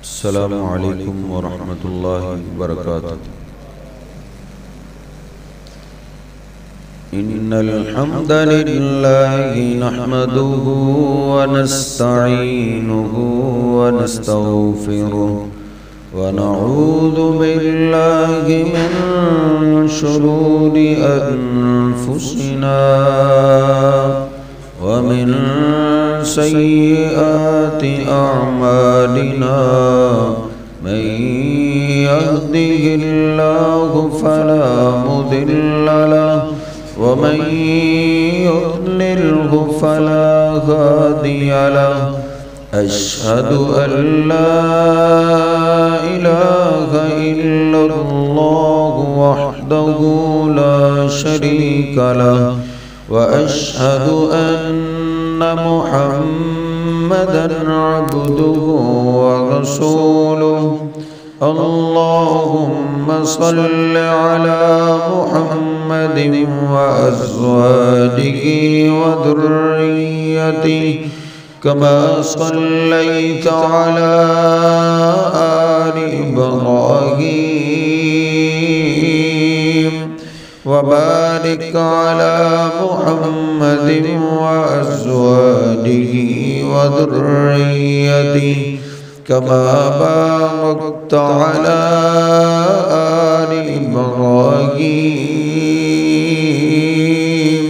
السلام علیکم ورحمۃ اللہ وبرکاتہ۔ ان الحمد للہ نحمده ونستعینه ونستغفره ونعوذ باللہ من شرور انفسنا ومن سیئات اعمالنا من يهده الله فلا مضل له ومن يضلله فلا هادي له أشهد أن لا إله إلا الله وحده لا شريك له وأشهد أن محمدًا عبده ورسوله اللهم صل على محمد وأزواجه وذريته كما صليت على آل إبراهيم وبارك على محمد وأزواجه وذريته كما باركت على آل إبراهيم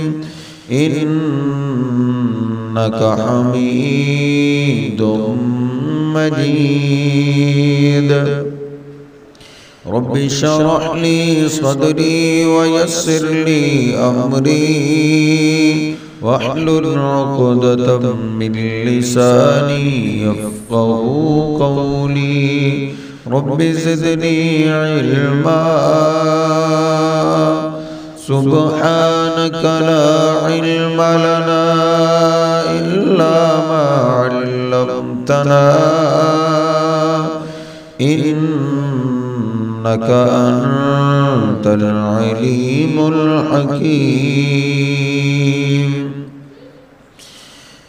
إنك حميد مجيد رب اشرح لي صدري ويسر لي أمري واحلل عقدة من لساني يفقهوا قولي رب زدني علما سبحانك لا علم لنا إلا ما علمتنا إنك أنت العليم الحكيم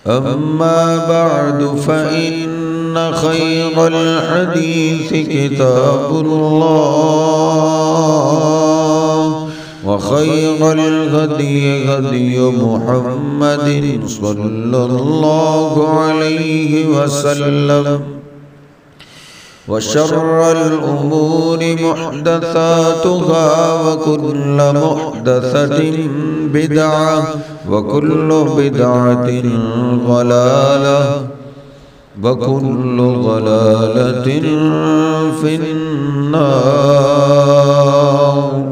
أما بعد فإن خير الحديث كتاب الله وخير الهدي هدي محمد صلى الله عليه وسلم وشر الأمور محدثاتها وكل محدثة بدعة وكل بدعة ضلالة وكل ضلالة في النار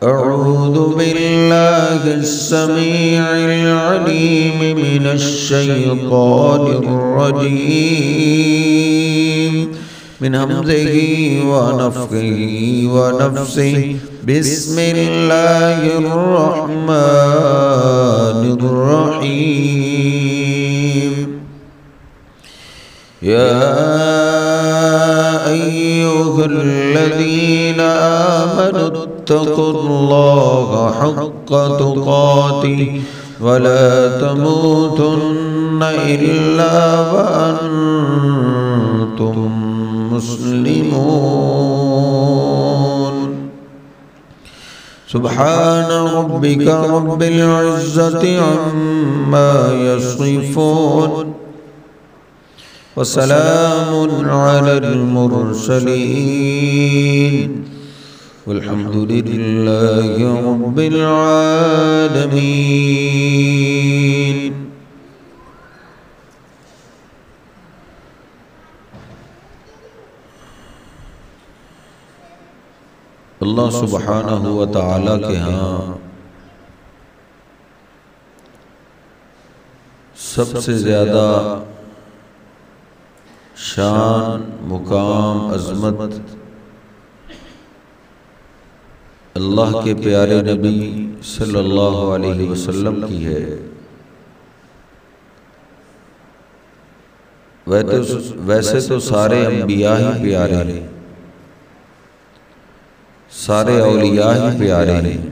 أعوذ بالله السميع العليم من الشيطان الرجيم من همزه ونفخه ونفسه بسم الله الرحمن الرحيم يا أيها الذين آمنوا اتقوا الله حق تقاته ولا تموتن إلا وأنتم مسلمون سبحان ربك رب العزة عما يصفون وسلام على المرسلين والحمد لله رب العالمين اللہ سبحانہ و تعالی کے ہاں سب سے زیادہ شان، مقام، عظمت اللہ کے پیارے نبی صلی اللہ علیہ وسلم کی ہے۔ ویسے تو سارے انبیاء ہی پیارے ہیں، سارے اولیاء ہی پیارے ہیں،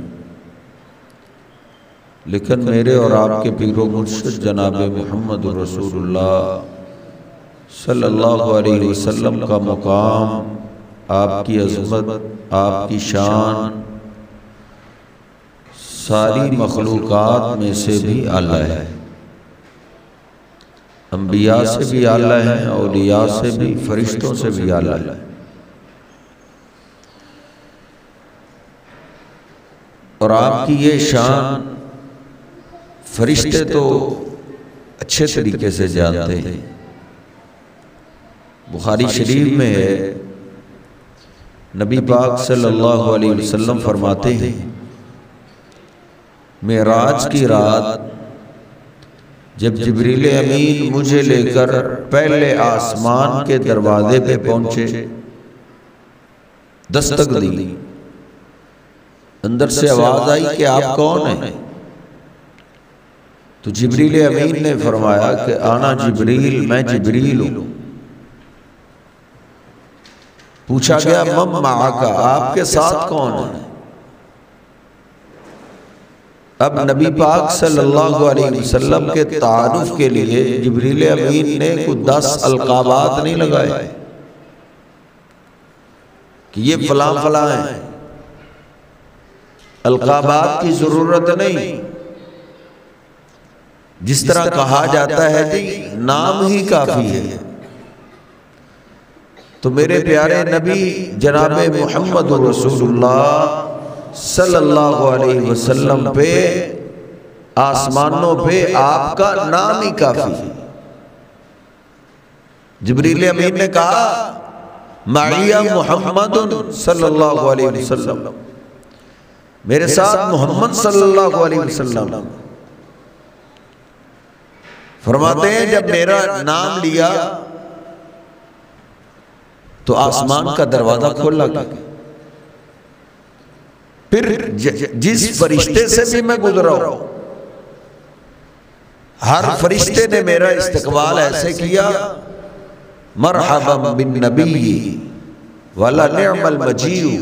لیکن میرے اور آپ کے پیر و مرشد جناب محمد رسول اللہ صلی اللہ علیہ وسلم کا مقام، آپ کی عظمت، آپ کی شان ساری مخلوقات میں سے بھی اعلیٰ ہے، انبیاء سے بھی اعلیٰ ہے، اولیاء سے بھی، فرشتوں سے بھی اعلیٰ ہے۔ اور آپ کی یہ شان فرشتے تو اچھے طریقے سے جانتے ہیں۔ بخاری شریف میں ہے، نبی پاک صلی اللہ علیہ وسلم فرماتے ہیں معراج کی رات جب جبریل امین مجھے لے کر پہلے آسمان کے دروازے پہ پہنچے، دستک دی، اندر سے آواز آئی کہ آپ کون ہیں؟ تو جبریل امین نے فرمایا کہ آنا جبریل، میں جبریل ہوں۔ پوچھا گیا من معک، آپ کے ساتھ کون ہے؟ اب نبی پاک صلی اللہ علیہ وسلم کے تعارف کے لیے جبریل امین نے کوئی 10 القابات نہیں لگائے کہ یہ فلاں فلاں ہیں، القابات کی ضرورت نہیں، جس طرح کہا جاتا ہے جی نام ہی کافی ہے۔ تو میرے پیارے نبی جناب محمد رسول اللہ صلی اللہ علیہ وسلم پہ آسمانوں پہ آپ کا نام ہی کافی ہے۔ جبریل امین نے کہا معیہ محمد صلی اللہ علیہ وسلم، میرے ساتھ محمد صلی اللہ علیہ وسلم۔ فرماتے ہیں جب میرا نام لیا تو آسمان کا دروازہ کھولا گیا، پھر جس فرشتے سے بھی میں گزرا ہوں ہر فرشتے نے میرا استقبال ایسے کیا مرحبا بالنبی ولنعم المجیء،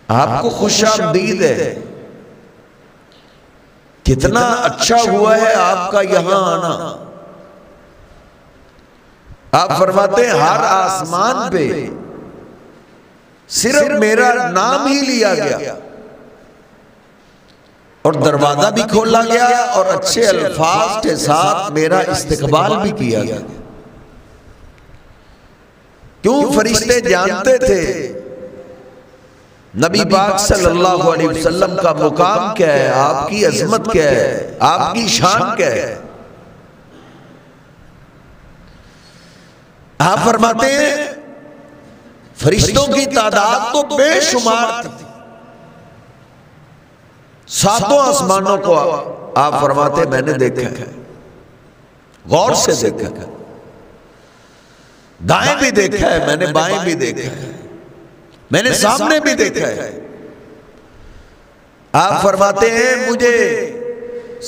آپ کو خوش آمدید ہے، کتنا اچھا ہوا ہے آپ کا یہاں آنا۔ آپ فرماتے ہیں ہر آسمان پہ صرف میرا نام ہی لیا گیا اور دروازہ بھی کھولا گیا اور اچھے الفاظ کے ساتھ میرا استقبال بھی کیا گیا۔ کیوں؟ فرشتے جانتے تھے نبی پاک صلی اللہ علیہ وسلم کا مقام کیا ہے، آپ کی عظمت کیا ہے، آپ کی شان کیا ہے۔ آپ فرماتے ہیں فرشتوں کی تعداد تو بے شمار تھی، 7 آسمانوں کو آپ فرماتے ہیں میں نے دیکھا ہے، غور سے دیکھا ہے، دائیں بھی دیکھا ہے میں نے، بائیں بھی دیکھا ہے میں نے، سامنے بھی دیکھا ہے۔ آپ فرماتے ہیں مجھے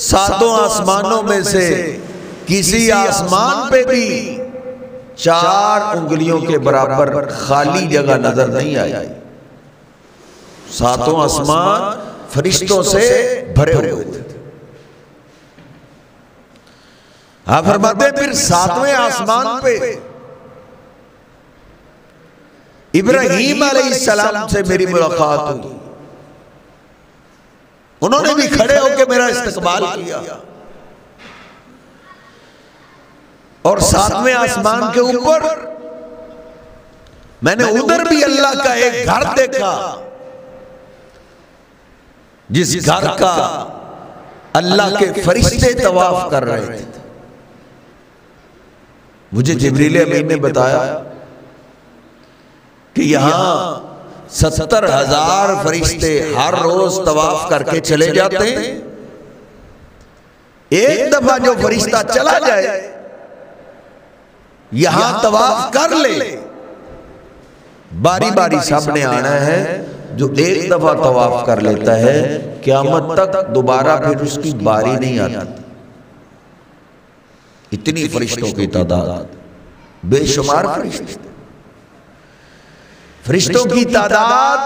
7 آسمانوں میں سے کسی آسمان پہ بھی 4 انگلیوں کے برابر خالی جگہ نظر نہیں آئی، 7 آسمان فرشتوں سے بھرے ہوئے تھے۔ آپ فرماتے ہیں پھر 7ویں آسمان پہ ابراہیم علیہ السلام سے میری ملاقات ہوئی، انہوں نے بھی کھڑے ہو کے میرا استقبال کیا، اور 7ویں آسمان کے اوپر میں نے ادھر بھی اللہ کا ایک گھر دیکھا، جس گھر کا اللہ کے فرشتے طواف کر رہے تھے۔ مجھے جبریل امین نے بتایا کہ یہاں 70,000 فرشتے ہر روز طواف کر کے چلے جاتے ہیں، ایک دفعہ جو فرشتہ چلا جائے یہاں طواف کر لے، باری باری سب نے آنا ہے، جو ایک دفعہ طواف کر لیتا ہے قیامت تک دوبارہ پھر اس کی باری نہیں آتی۔ اتنی فرشتوں کی تعداد، بے شمار فرشتے، فرشتوں کی تعداد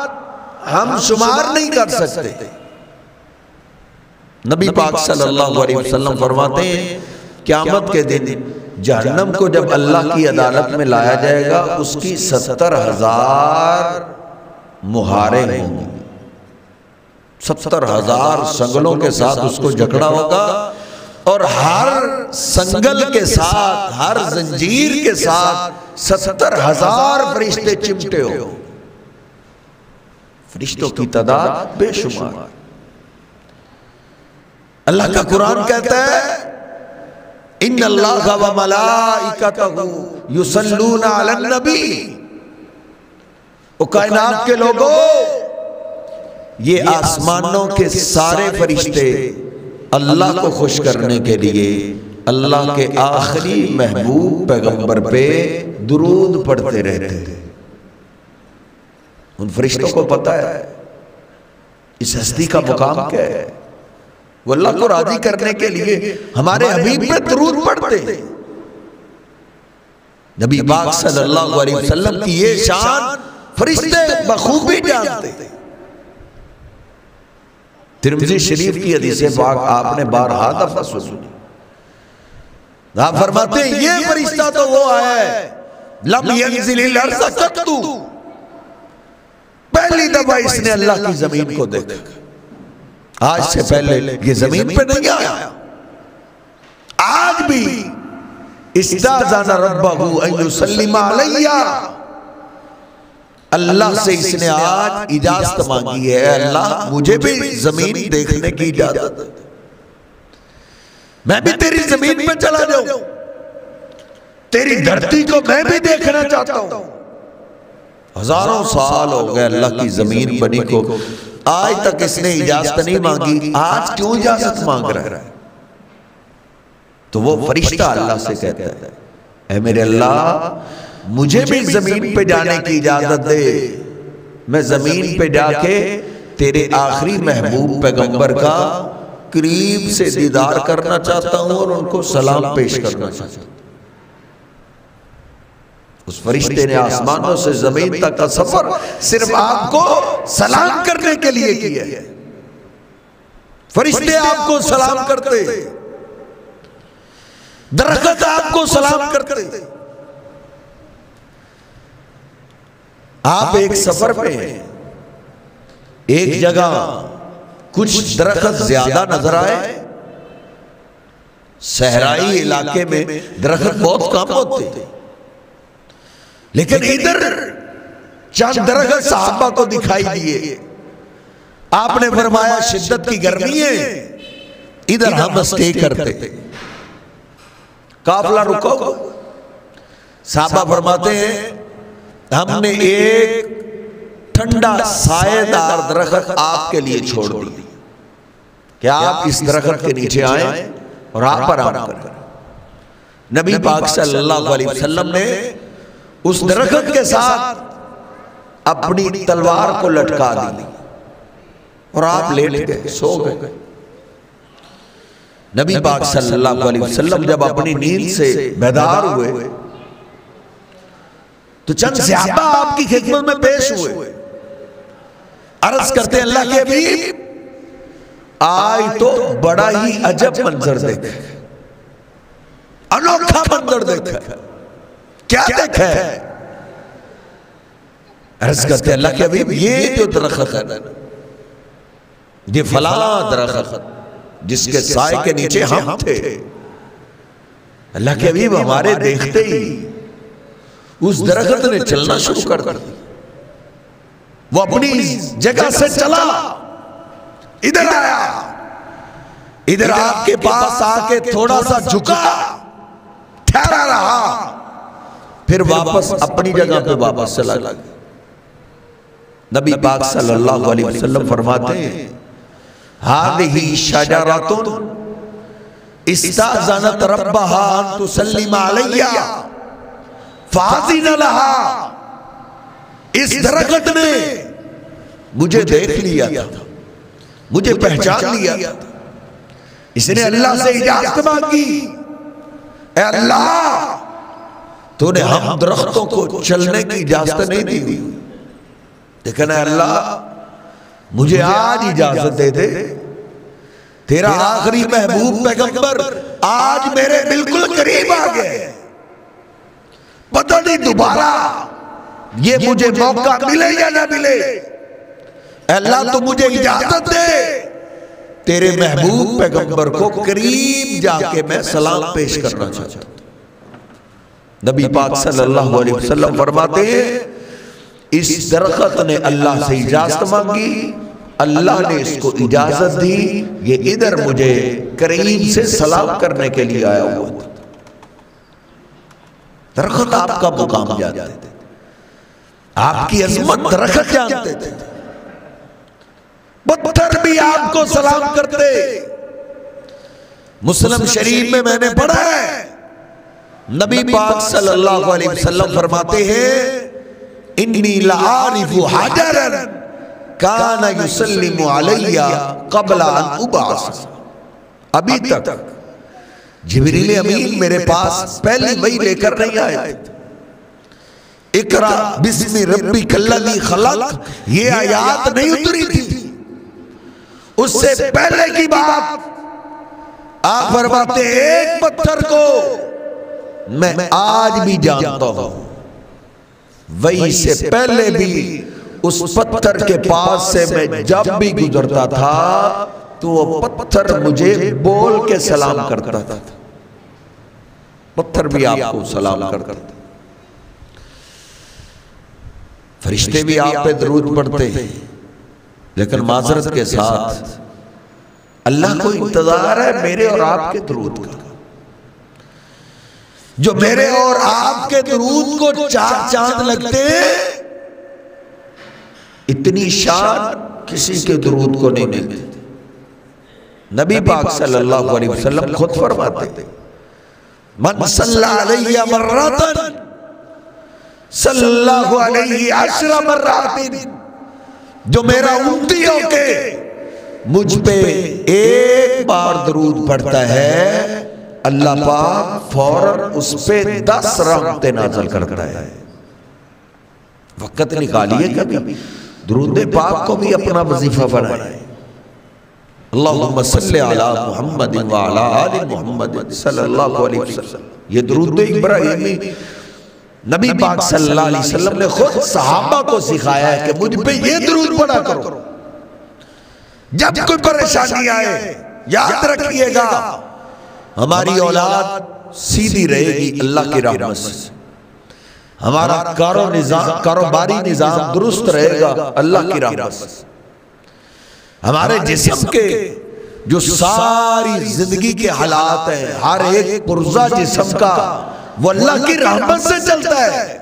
ہم شمار نہیں کر سکتے۔ نبی پاک صلی اللہ علیہ وسلم فرماتے ہیں قیامت کے دن جہنم کو جب اللہ کی عدالت میں لایا جائے گا اس کی 70,000 مہاریں ہوں گی، 70,000 سنگلوں کے ساتھ اس کو جکڑا ہوگا، اور ہر سنگل کے ساتھ، ہر زنجیر کے ساتھ 70,000 فرشتے چمٹے ہو، فرشتوں کی تعداد بے شمار۔ اللہ کا قرآن کہتا ہے ان اللہ و ملائکتہ یصلون علی النبی، او کائنات کے لوگوں، یہ آسمانوں کے سارے فرشتے اللہ کو خوش کرنے کے لیے اللہ کے آخری محبوب پیغمبر پہ درود پڑھتے رہتے ہیں۔ ان فرشتوں کو پتہ ہے اس ہستی کا مقام کیا ہے، وہ اللہ کو راضی کرنے کے لیے ہمارے حبیب پہ درود پڑھتے ہیں۔ نبی پاک صلی اللہ علیہ وسلم کی یہ شان فرشتے بخوبی جانتے ہیں۔ ترمذی شریف کی حدیث پاک آپ نے بارہا دفعہ سنی، آپ فرماتے ہیں یہ فرشتہ تو وہ ہے لم ینزل الارض قط، پہلی دفعہ اس نے اللہ کی زمین کو دیکھا، آج سے پہلے یہ زمین پہ نہیں آیا۔ آج بھی استاذن ربہ ان یسلم علی، اللہ سے اس نے آج اجازت مانگی ہے، اللہ مجھے بھی زمین دیکھنے کی اجازت، میں بھی تیری زمین پہ چلا جاؤں، تیری دھرتی کو میں بھی دیکھنا چاہتا ہوں۔ ہزاروں سال ہو گئے اللہ کی زمین بنی کو، آج تک اس نے اجازت نہیں مانگی، آج کیوں اجازت مانگ رہا ہے؟ تو وہ فرشتہ اللہ سے کہتا ہے اے میرے اللہ مجھے بھی زمین پہ جانے کی اجازت دے، میں زمین پہ جا کے تیرے آخری محبوب پیغمبر کا قریب سے دیدار کرنا چاہتا ہوں اور ان کو سلام پیش کرنا چاہتا ہوں۔ اس فرشتے نے آسمانوں سے زمین تک کا سفر صرف آپ کو سلام کرنے کے لیے کیا ہے۔ فرشتے آپ کو سلام کرتے، درخت آپ کو سلام کرتے۔ آپ ایک سفر پہ ہیں، ایک جگہ کچھ درخت زیادہ نظر آئے، صحرائی علاقے میں درخت بہت کم ہوتے تھے، لیکن ادھر چند درخت صحابہ کو دکھائی دیے۔ آپ نے فرمایا شدت کی گرمی ہے، ادھر ہم اسٹے کرتے، قافلہ رکو۔ صحابہ فرماتے ہیں ہم نے ایک ٹھنڈا سائے دار درخت آپ کے لیے چھوڑ دی کہ آپ اس درخت کے نیچے آئیں اور آپ آرام کریں۔ نبی پاک صلی اللہ علیہ وسلم نے اس درخت کے ساتھ اپنی تلوار کو لٹکا دی اور آپ لیٹ گئے، سو گئے۔ نبی پاک صلی اللہ علیہ وسلم جب اپنی نیند سے بیدار ہوئے تو چند صحابہ آپ کی خدمت میں پیش ہوئے، عرض کرتے ہیں اللہ کے حبیب آج تو بڑا ہی عجب منظر دیکھا، انوکھا منظر دیکھا، کیا دیکھا ہے؟ عرض کرتے ہیں اللہ کے حبیب یہ جو درخت ہے یہ فلاں درخت جس کے سائے کے نیچے ہم تھے، اللہ کے حبیب ہمارے دیکھتے ہی اس درخت نے چلنا شروع کر دیا، وہ اپنی جگہ سے چلا، ادھر آیا، ادھر آپ کے پاس آ کے تھوڑا سا جھکا، ٹھہرا رہا، پھر واپس اپنی جگہ پہ واپس چلا گیا۔ نبی پاک صلی اللہ علیہ وسلم فرماتے ہیں هذه شجرة استأذنت ربها أن تسلم علي فأذن لها، اس درخت نے مجھے دیکھ لیا تھا، مجھے پہچان لیا تھا، اس نے اللہ سے اجازت مانگی، اے اللہ تو نے ہم درختوں کو چلنے کی اجازت نہیں دی، لیکن اے اللہ مجھے آج اجازت دے دے، تیرا آخری محبوب پیغمبر آج میرے بالکل قریب آ گئے، پتہ نہیں دوبارہ یہ مجھے موقع ملے یا نہ ملے، اے اللہ تو مجھے اجازت دے تیرے محبوب پیغمبر کو قریب جا کے میں سلام پیش کرنا چاہتا ہوں۔ نبی پاک صلی اللہ علیہ وسلم فرماتے ہیں اس درخت نے اللہ سے اجازت مانگی، اللہ نے اس کو اجازت دی، یہ ادھر مجھے قریب سے سلام کرنے کے لیے آیا ہوا تھا۔ درخت آپ کا مقام جانتے تھے، آپ کی عظمت درخت جانتے تھے، پتھر بھی آپ کو سلام کرتے۔ مسلم شریف میں نے پڑھا ہے نبی پاک صلی اللہ علیہ وسلم فرماتے ہیں انی لعارف حجرا کان یسلم علی قبل ان ابعث، ابھی تک جبریل امین میرے پاس پہلی وحی لے کر نہیں آئے تھے، اقرا بسم ربک الذی خلق یہ آیات نہیں اتری تھی، اس سے پہلے کی بات آپ فرماتے ہیں ایک پتھر کو میں آج بھی جانتا ہوں، وہی سے پہلے بھی اس پتھر کے پاس سے میں جب بھی گزرتا تھا تو وہ پتھر مجھے بول کے سلام کرتا تھا، پتھر بھی آپ کو سلام کرتا تھا، فرشتے بھی آپ پہ درود پڑھتے ہیں، لیکن معذرت کے ساتھ اللہ کو انتظار ہے میرے اور آپ کے درود کا، جو میرے اور آپ کے درود کو چار چاند لگتے اتنی شان کسی کے درود کو نہیں ملتی۔ نبی پاک صلی اللہ علیہ وسلم خود فرماتے من صلی علیہ مرات صلی اللہ علیہ 10 مرات، جو میرا امتی ہو کے مجھ پہ ایک بار درود پڑھتا ہے اللہ پاک فوراً اس پہ 10 رحمتیں نازل کرتا ہے۔ وقت نکالیے کبھی درود پاک کو بھی اپنا وظیفہ بنائے، اللہم صلی علی محمد وعلی آل محمد صلی اللہ علیہ وسلم، یہ درود ابراہیمی نبی پاک صلی اللہ علیہ وسلم نے خود صحابہ کو سکھایا ہے کہ مجھ پہ یہ درود پڑھا کرو، جب کوئی پریشانی آئے یاد رکھیے گا ہماری اولاد سیدھی رہے گی اللہ کی رحمت سے، ہمارا کاروباری نظام درست رہے گا اللہ کی رحمت سے، ہمارے جسم کے جو ساری زندگی کے حالات ہیں ہر ایک پرزہ جسم کا وہ اللہ کی رحمت سے چلتا ہے،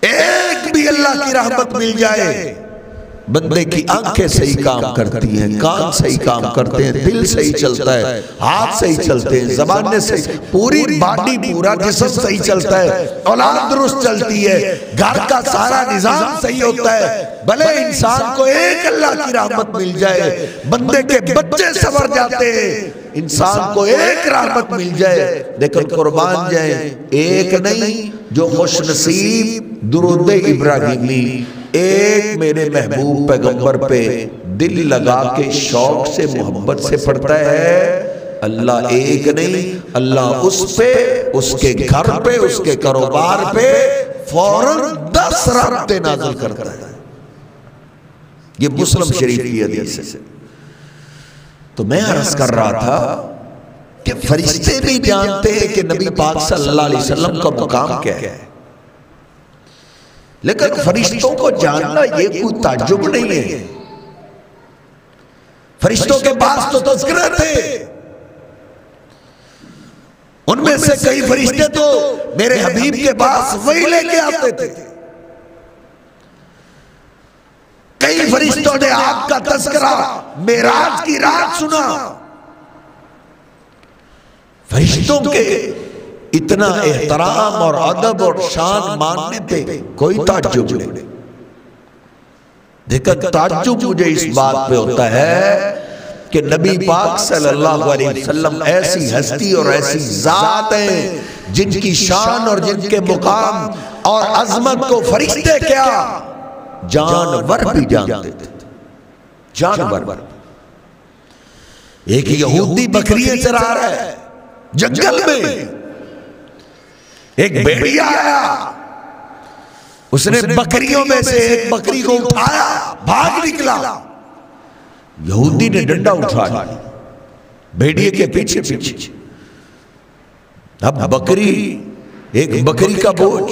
ایک بھی اللہ کی رحمت مل جائے بندے کی آنکھیں صحیح کام کرتی ہیں، کان صحیح کام کرتے ہیں، دل صحیح چلتا ہے، ہاتھ صحیح چلتے ہیں، زبانیں صحیح، پوری باڈی پورا جسم صحیح چلتا ہے، اولاد درست چلتی ہے، گھر کا سارا نظام صحیح ہوتا ہے۔ بھلے انسان کو ایک اللہ کی رحمت مل جائے، بندے کے بچے سنور جاتے ہیں، انسان کو ایک رحمت مل جائے، لیکن قربان جائیں ایک نہیں، جو خوش نصیب درود ابراہیمی ایک میرے محبوب پیغمبر پہ دل لگا کے شوق سے محبت سے پڑھتا ہے، اللہ ایک نہیں، اللہ اس پہ، اس کے گھر پہ، اس کے کاروبار پہ فوراً 10 رحمتیں نازل کرتا ہے۔ یہ مسلم شریف کی حدیث ہے۔ تو میں عرض کر رہا تھا کہ فرشتے بھی جانتے ہیں کہ نبی پاک صلی اللہ علیہ وسلم کا مقام کیا ہے، لیکن فرشتوں کو جاننا یہ کوئی تعجب نہیں ہے، فرشتوں کے پاس تو تذکرہ تھے، ان میں سے کئی فرشتے تو میرے حبیب کے پاس وحی لے کے آتے تھے، کئی فرشتوں نے آپ کا تذکرہ معراج کی رات سنا، فرشتوں کے اتنا احترام اور ادب اور شان ماننے پہ کوئی تعجب نہیں، لیکن تعجب مجھے اس بات پہ ہوتا ہے کہ نبی پاک صلی اللہ علیہ وسلم ایسی ہستی اور ایسی ذات ہیں جن کی شان اور جن کے مقام اور عظمت کو فرشتے کیا جانور بھی جانتے تھے، جانور۔ ایک یہودی بکریاں چرا رہا ہے جنگل میں، ایک بھیڑیا آیا، اس نے بکریوں میں سے ایک بکری کو اٹھایا، بھاگ نکلا، یہودی نے ڈنڈا اٹھا لیا بھیڑیے کے پیچھے پیچھے۔ اب بکری، ایک بکری کا بوجھ،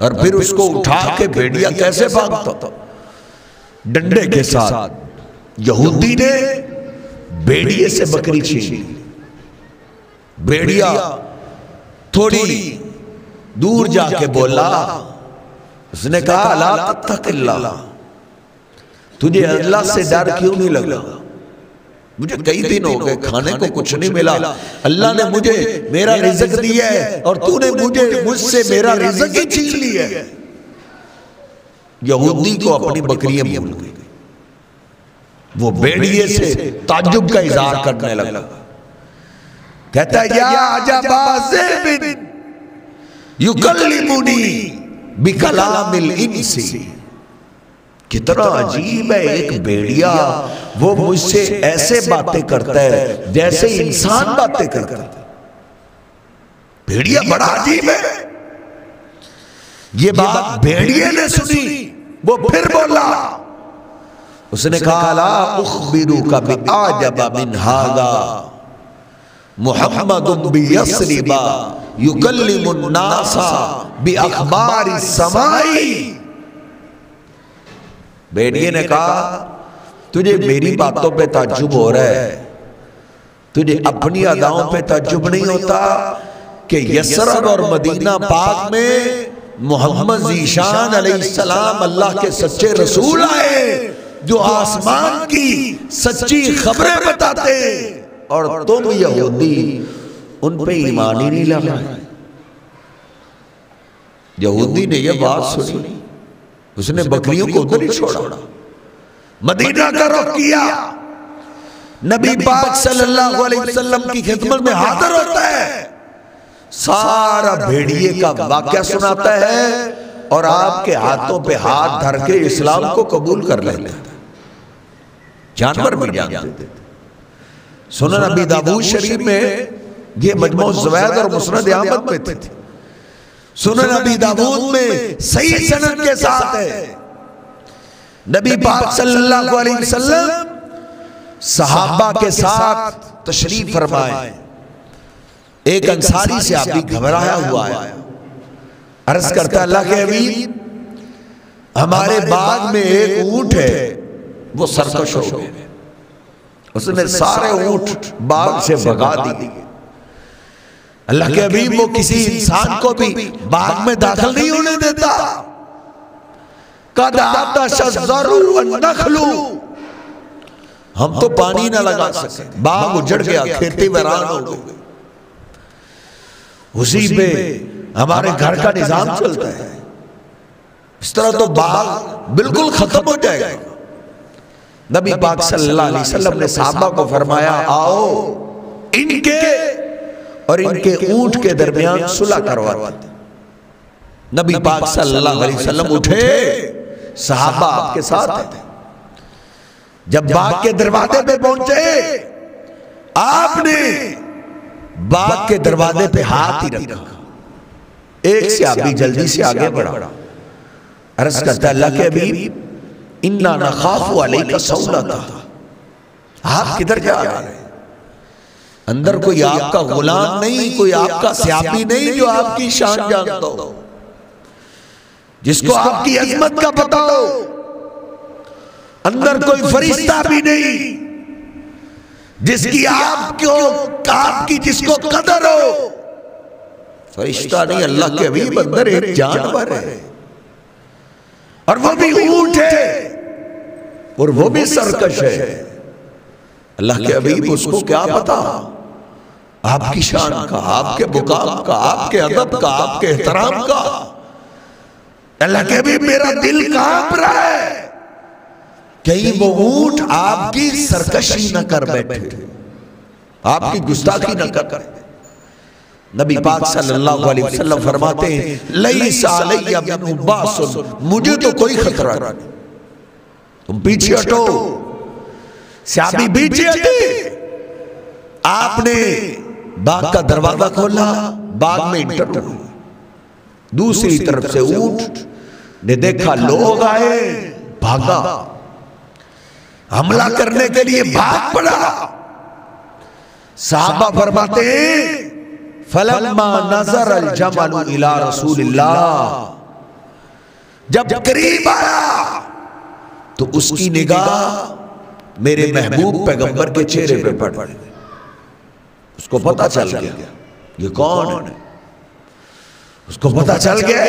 اور پھر اس کو اٹھا کے بھیڑیا کیسے بھاگتا؟ ڈنڈے کے ساتھ۔ یہودی نے بھیڑیے سے بکری چھین لی، بھیڑیا تھوڑی دور جا کے بولا، اس نے کہا لا تتق اللہ، تجھے اللہ سے ڈر کیوں نہیں لگا؟ مجھے کئی دن ہو گئے کھانے کو کچھ نہیں ملا، اللہ نے مجھے میرا رزق دیا ہے اور تو نے مجھ سے میرا رزق ہی چھین لیا ہے۔ یہودی کو اپنی بکریاں بھول گئی، وہ بھیڑیے سے تعجب کا اظہار کرنے لگا، کہتا ہے یا عجبا ذئب یکلمنی بکلام الانس، کتنا عجیب ہے ایک بھیڑیا، وہ مجھ سے ایسے باتیں کرتا ہے جیسے انسان باتیں کرتا ہے۔ بھیڑیا بڑا عجیب ہے۔ یہ بات بھیڑیے نے سنی، وہ پھر بولا، اس نے کہا لا اخبرک بأعجب من ھذا محمد بیثرب یکلم الناس باخبار السماء۔ بھیڑیے نے کہا تجھے میری باتوں پہ تعجب ہو رہا ہے، تجھے اپنی اداؤں پہ تعجب نہیں ہوتا کہ یثرب اور مدینہ پاک میں محمد ذیشان علیہ السلام اللہ کے سچے رسول آئے جو آسمان کی سچی خبریں بتاتے، اور تم یہودی ان پہ ایمان ہی نہیں لائے۔ یہودی نے یہ بات سنی، اس نے بکریوں کو ادھر ہی چھوڑا، مدینہ کا رخ کیا، نبی پاک صلی اللہ علیہ وسلم کی خدمت میں حاضر ہوتا ہے، سارا بھیڑیے کا واقعہ سناتا ہے، اور آپ کے ہاتھوں پہ ہاتھ دھر کے اسلام کو قبول کر لیتا ہے۔ جانور بھی جانتے تھے۔ سنن ابی داؤد شریف میں یہ مجموع الزوائد اور مسند احمد میں تھے، سنن ابی داؤد میں صحیح سند کے ساتھ ہے، نبی پاک صلی اللہ علیہ وسلم صحابہ کے ساتھ تشریف فرمائے، ایک انصاری صحابی گھبرایا ہوا ہے، عرض کرتا ہے اللہ کے حبیب ہمارے باغ میں ایک اونٹ ہے، وہ سرکش ہو گئے، اس نے سارے اونٹ باغ سے بھگا دی۔ اللہ کے حبیب وہ کسی انسان کو بھی باغ میں داخل نہیں ہونے دیتا۔ قَدْ عَطَشَ الزَّرْعُ وَالنَّخْلُ، ہم تو پانی نہ لگا سکے، باغ اجڑ گیا، کھیتی ویران ہو گئی، اسی پہ ہمارے گھر کا نظام چلتا ہے، اس طرح تو باغ بالکل ختم ہو جائے گا۔ نبی پاک صلی اللہ علیہ وسلم نے صحابہ کو فرمایا آؤ ان کے اور ان کے اونٹ کے درمیان صلح کرواتے۔ نبی پاک صلی اللہ علیہ وسلم اٹھے، صحابہ آپ کے ساتھ تھے، جب باغ کے دروازے پہ پہنچے آپ نے باغ کے دروازے پہ ہاتھ ہی رکھا، ایک صحابی جلدی سے آگے بڑھا، عرض کرتا ہے اللہ کے حبیب اِنَّا نَخَافُ عَلَيْكَ صَوْلَتَ، آپ کدھر جا رہے ہیں؟ اندر کوئی آپ کا غلام نہیں، کوئی آپ کا صحابی نہیں جو آپ کی شان جانتا ہو، جس کو آپ کی عظمت کا پتہ ہو، اندر کوئی فرشتہ بھی نہیں جس کی آپ کی جس کو قدر ہو، فرشتہ نہیں اللہ کے حبیب، اندر ایک جانور ہے، اور وہ بھی اونٹ ہے، اور وہ بھی سرکش ہے۔ اللہ کے حبیب اس کو کیا پتا آپ کی شان کا، آپ کے مقام کا، آپ کے ادب کا، آپ کے احترام کا۔ اللہ کے حبیب میرا دل کانپ رہا ہے کہیں وہ اونٹ آپ کی سرکشی نہ کر بیٹھے، آپ کی گستاخی نہ کر۔ نبی پاک صلی اللہ علیہ وسلم فرماتے ہیں لیس علی منہ باس، مجھے تو کوئی خطرہ نہیں، تم پیچھے ہٹو۔ صحابی پیچھے ہٹے، آپ نے باغ کا دروازہ کھولا، باغ میں انٹر ہوئی، دوسری طرف سے اونٹ نے دیکھا لوگ آئے، بھاگا، حملہ کرنے کے لیے بھاگ پڑا۔ صحابہ فرماتے ہیں فلما نظر الجمل الى رسول اللہ، جب قریب آیا تو اس کی نگاہ میرے محبوب پیغمبر کے چہرے پہ پڑی، اس کو پتہ چل گیا یہ کون ہے، اس کو پتہ چل گیا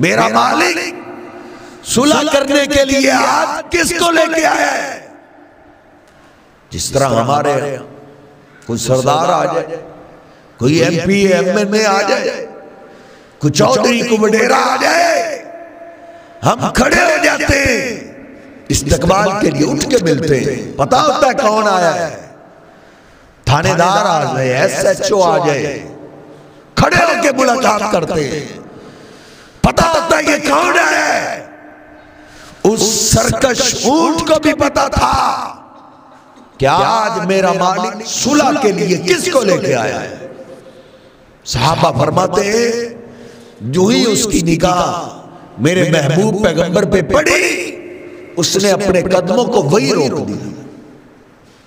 میرا مالک صلح کرنے کے لیے آج کس کو لے کے آیا ہے۔ جس طرح ہمارے کوئی سردار آ جائے، کوئی ایم پی ایم این اے آ جائے، کوئی چودھری کو وڈیرا آ جائے، ہم کھڑے ہو جاتے ہیں استقبال کے لیے، اٹھ کے ملتے ہیں، پتہ ہوتا ہے کون آیا ہے، تھانے دار آ جائے، ایس ایچ او آ جائے، کھڑے ہو کے ملاقات کرتے ہیں، پتہ ہوتا ہے یہ کون آیا ہے۔ اس سرکش اونٹ کو بھی پتا تھا کہ آج میرا مالک صلح کے لیے کس کو لے کے آیا ہے۔ صحابہ فرماتے ہیں جو ہی اس کی نگاہ میرے محبوب پیغمبر پہ پڑی، اس نے اپنے قدموں کو وہی روک دیا،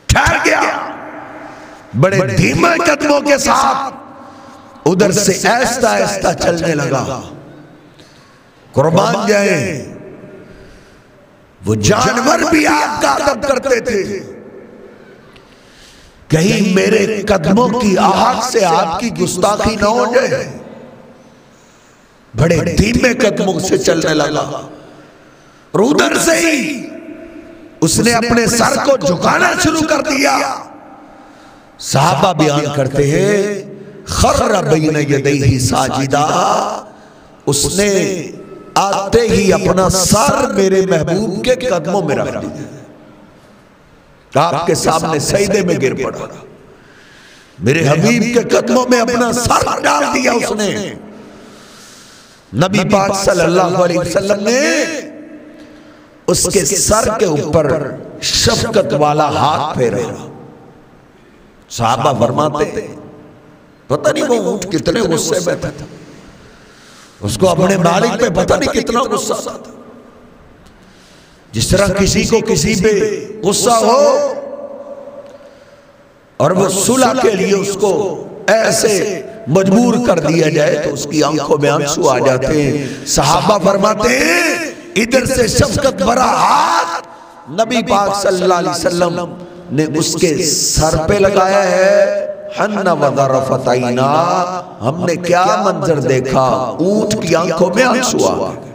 ٹھہر گیا، بڑے دھیمے قدموں کے ساتھ ادھر سے ایستا ایستا چلنے لگا۔ قربان جائیں، وہ جانور بھی آپ کا ادب کرتے تھے، کہیں میرے قدموں کی آہٹ سے آپ کی گستاخی نہ ہو جائے، بڑے دھیمے قدموں سے چلنے لگا، اور ادھر سے ہی اس نے اپنے سر کو جھکانا شروع کر دیا۔ صحابہ بیان کرتے ہیں خر بین یدیہ ساجدہ، اس نے آتے ہی اپنا سر میرے محبوب کے قدموں میں رکھ دیا، آپ کے سامنے سجدے میں گر پڑا، میرے حبیب کے قدموں میں اپنا سر ڈال دیا اس نے۔ نبی پاک صلی اللہ علیہ وسلم نے اس کے سر کے اوپر شفقت والا ہاتھ پھیرا۔ صحابہ فرماتے پتہ نہیں وہ اونٹ کتنے غصے میں تھا، اس کو اپنے مالک پہ پتہ نہیں کتنا غصہ تھا۔ جس طرح کسی کو کسی پہ غصہ ہو اور وہ صلح کے لیے اس کو ایسے مجبور کر دیا جائے تو اس کی آنکھوں میں آنسو آ جاتے ہیں۔ صحابہ فرماتے ہیں ادھر سے شفقت بھرا ہاتھ نبی پاک صلی اللہ علیہ وسلم نے اس کے سر پہ لگایا ہے۔ حن وذرفت عینا، ہم نے کیا منظر دیکھا، اونٹ کی آنکھوں میں آنسو آ گئے،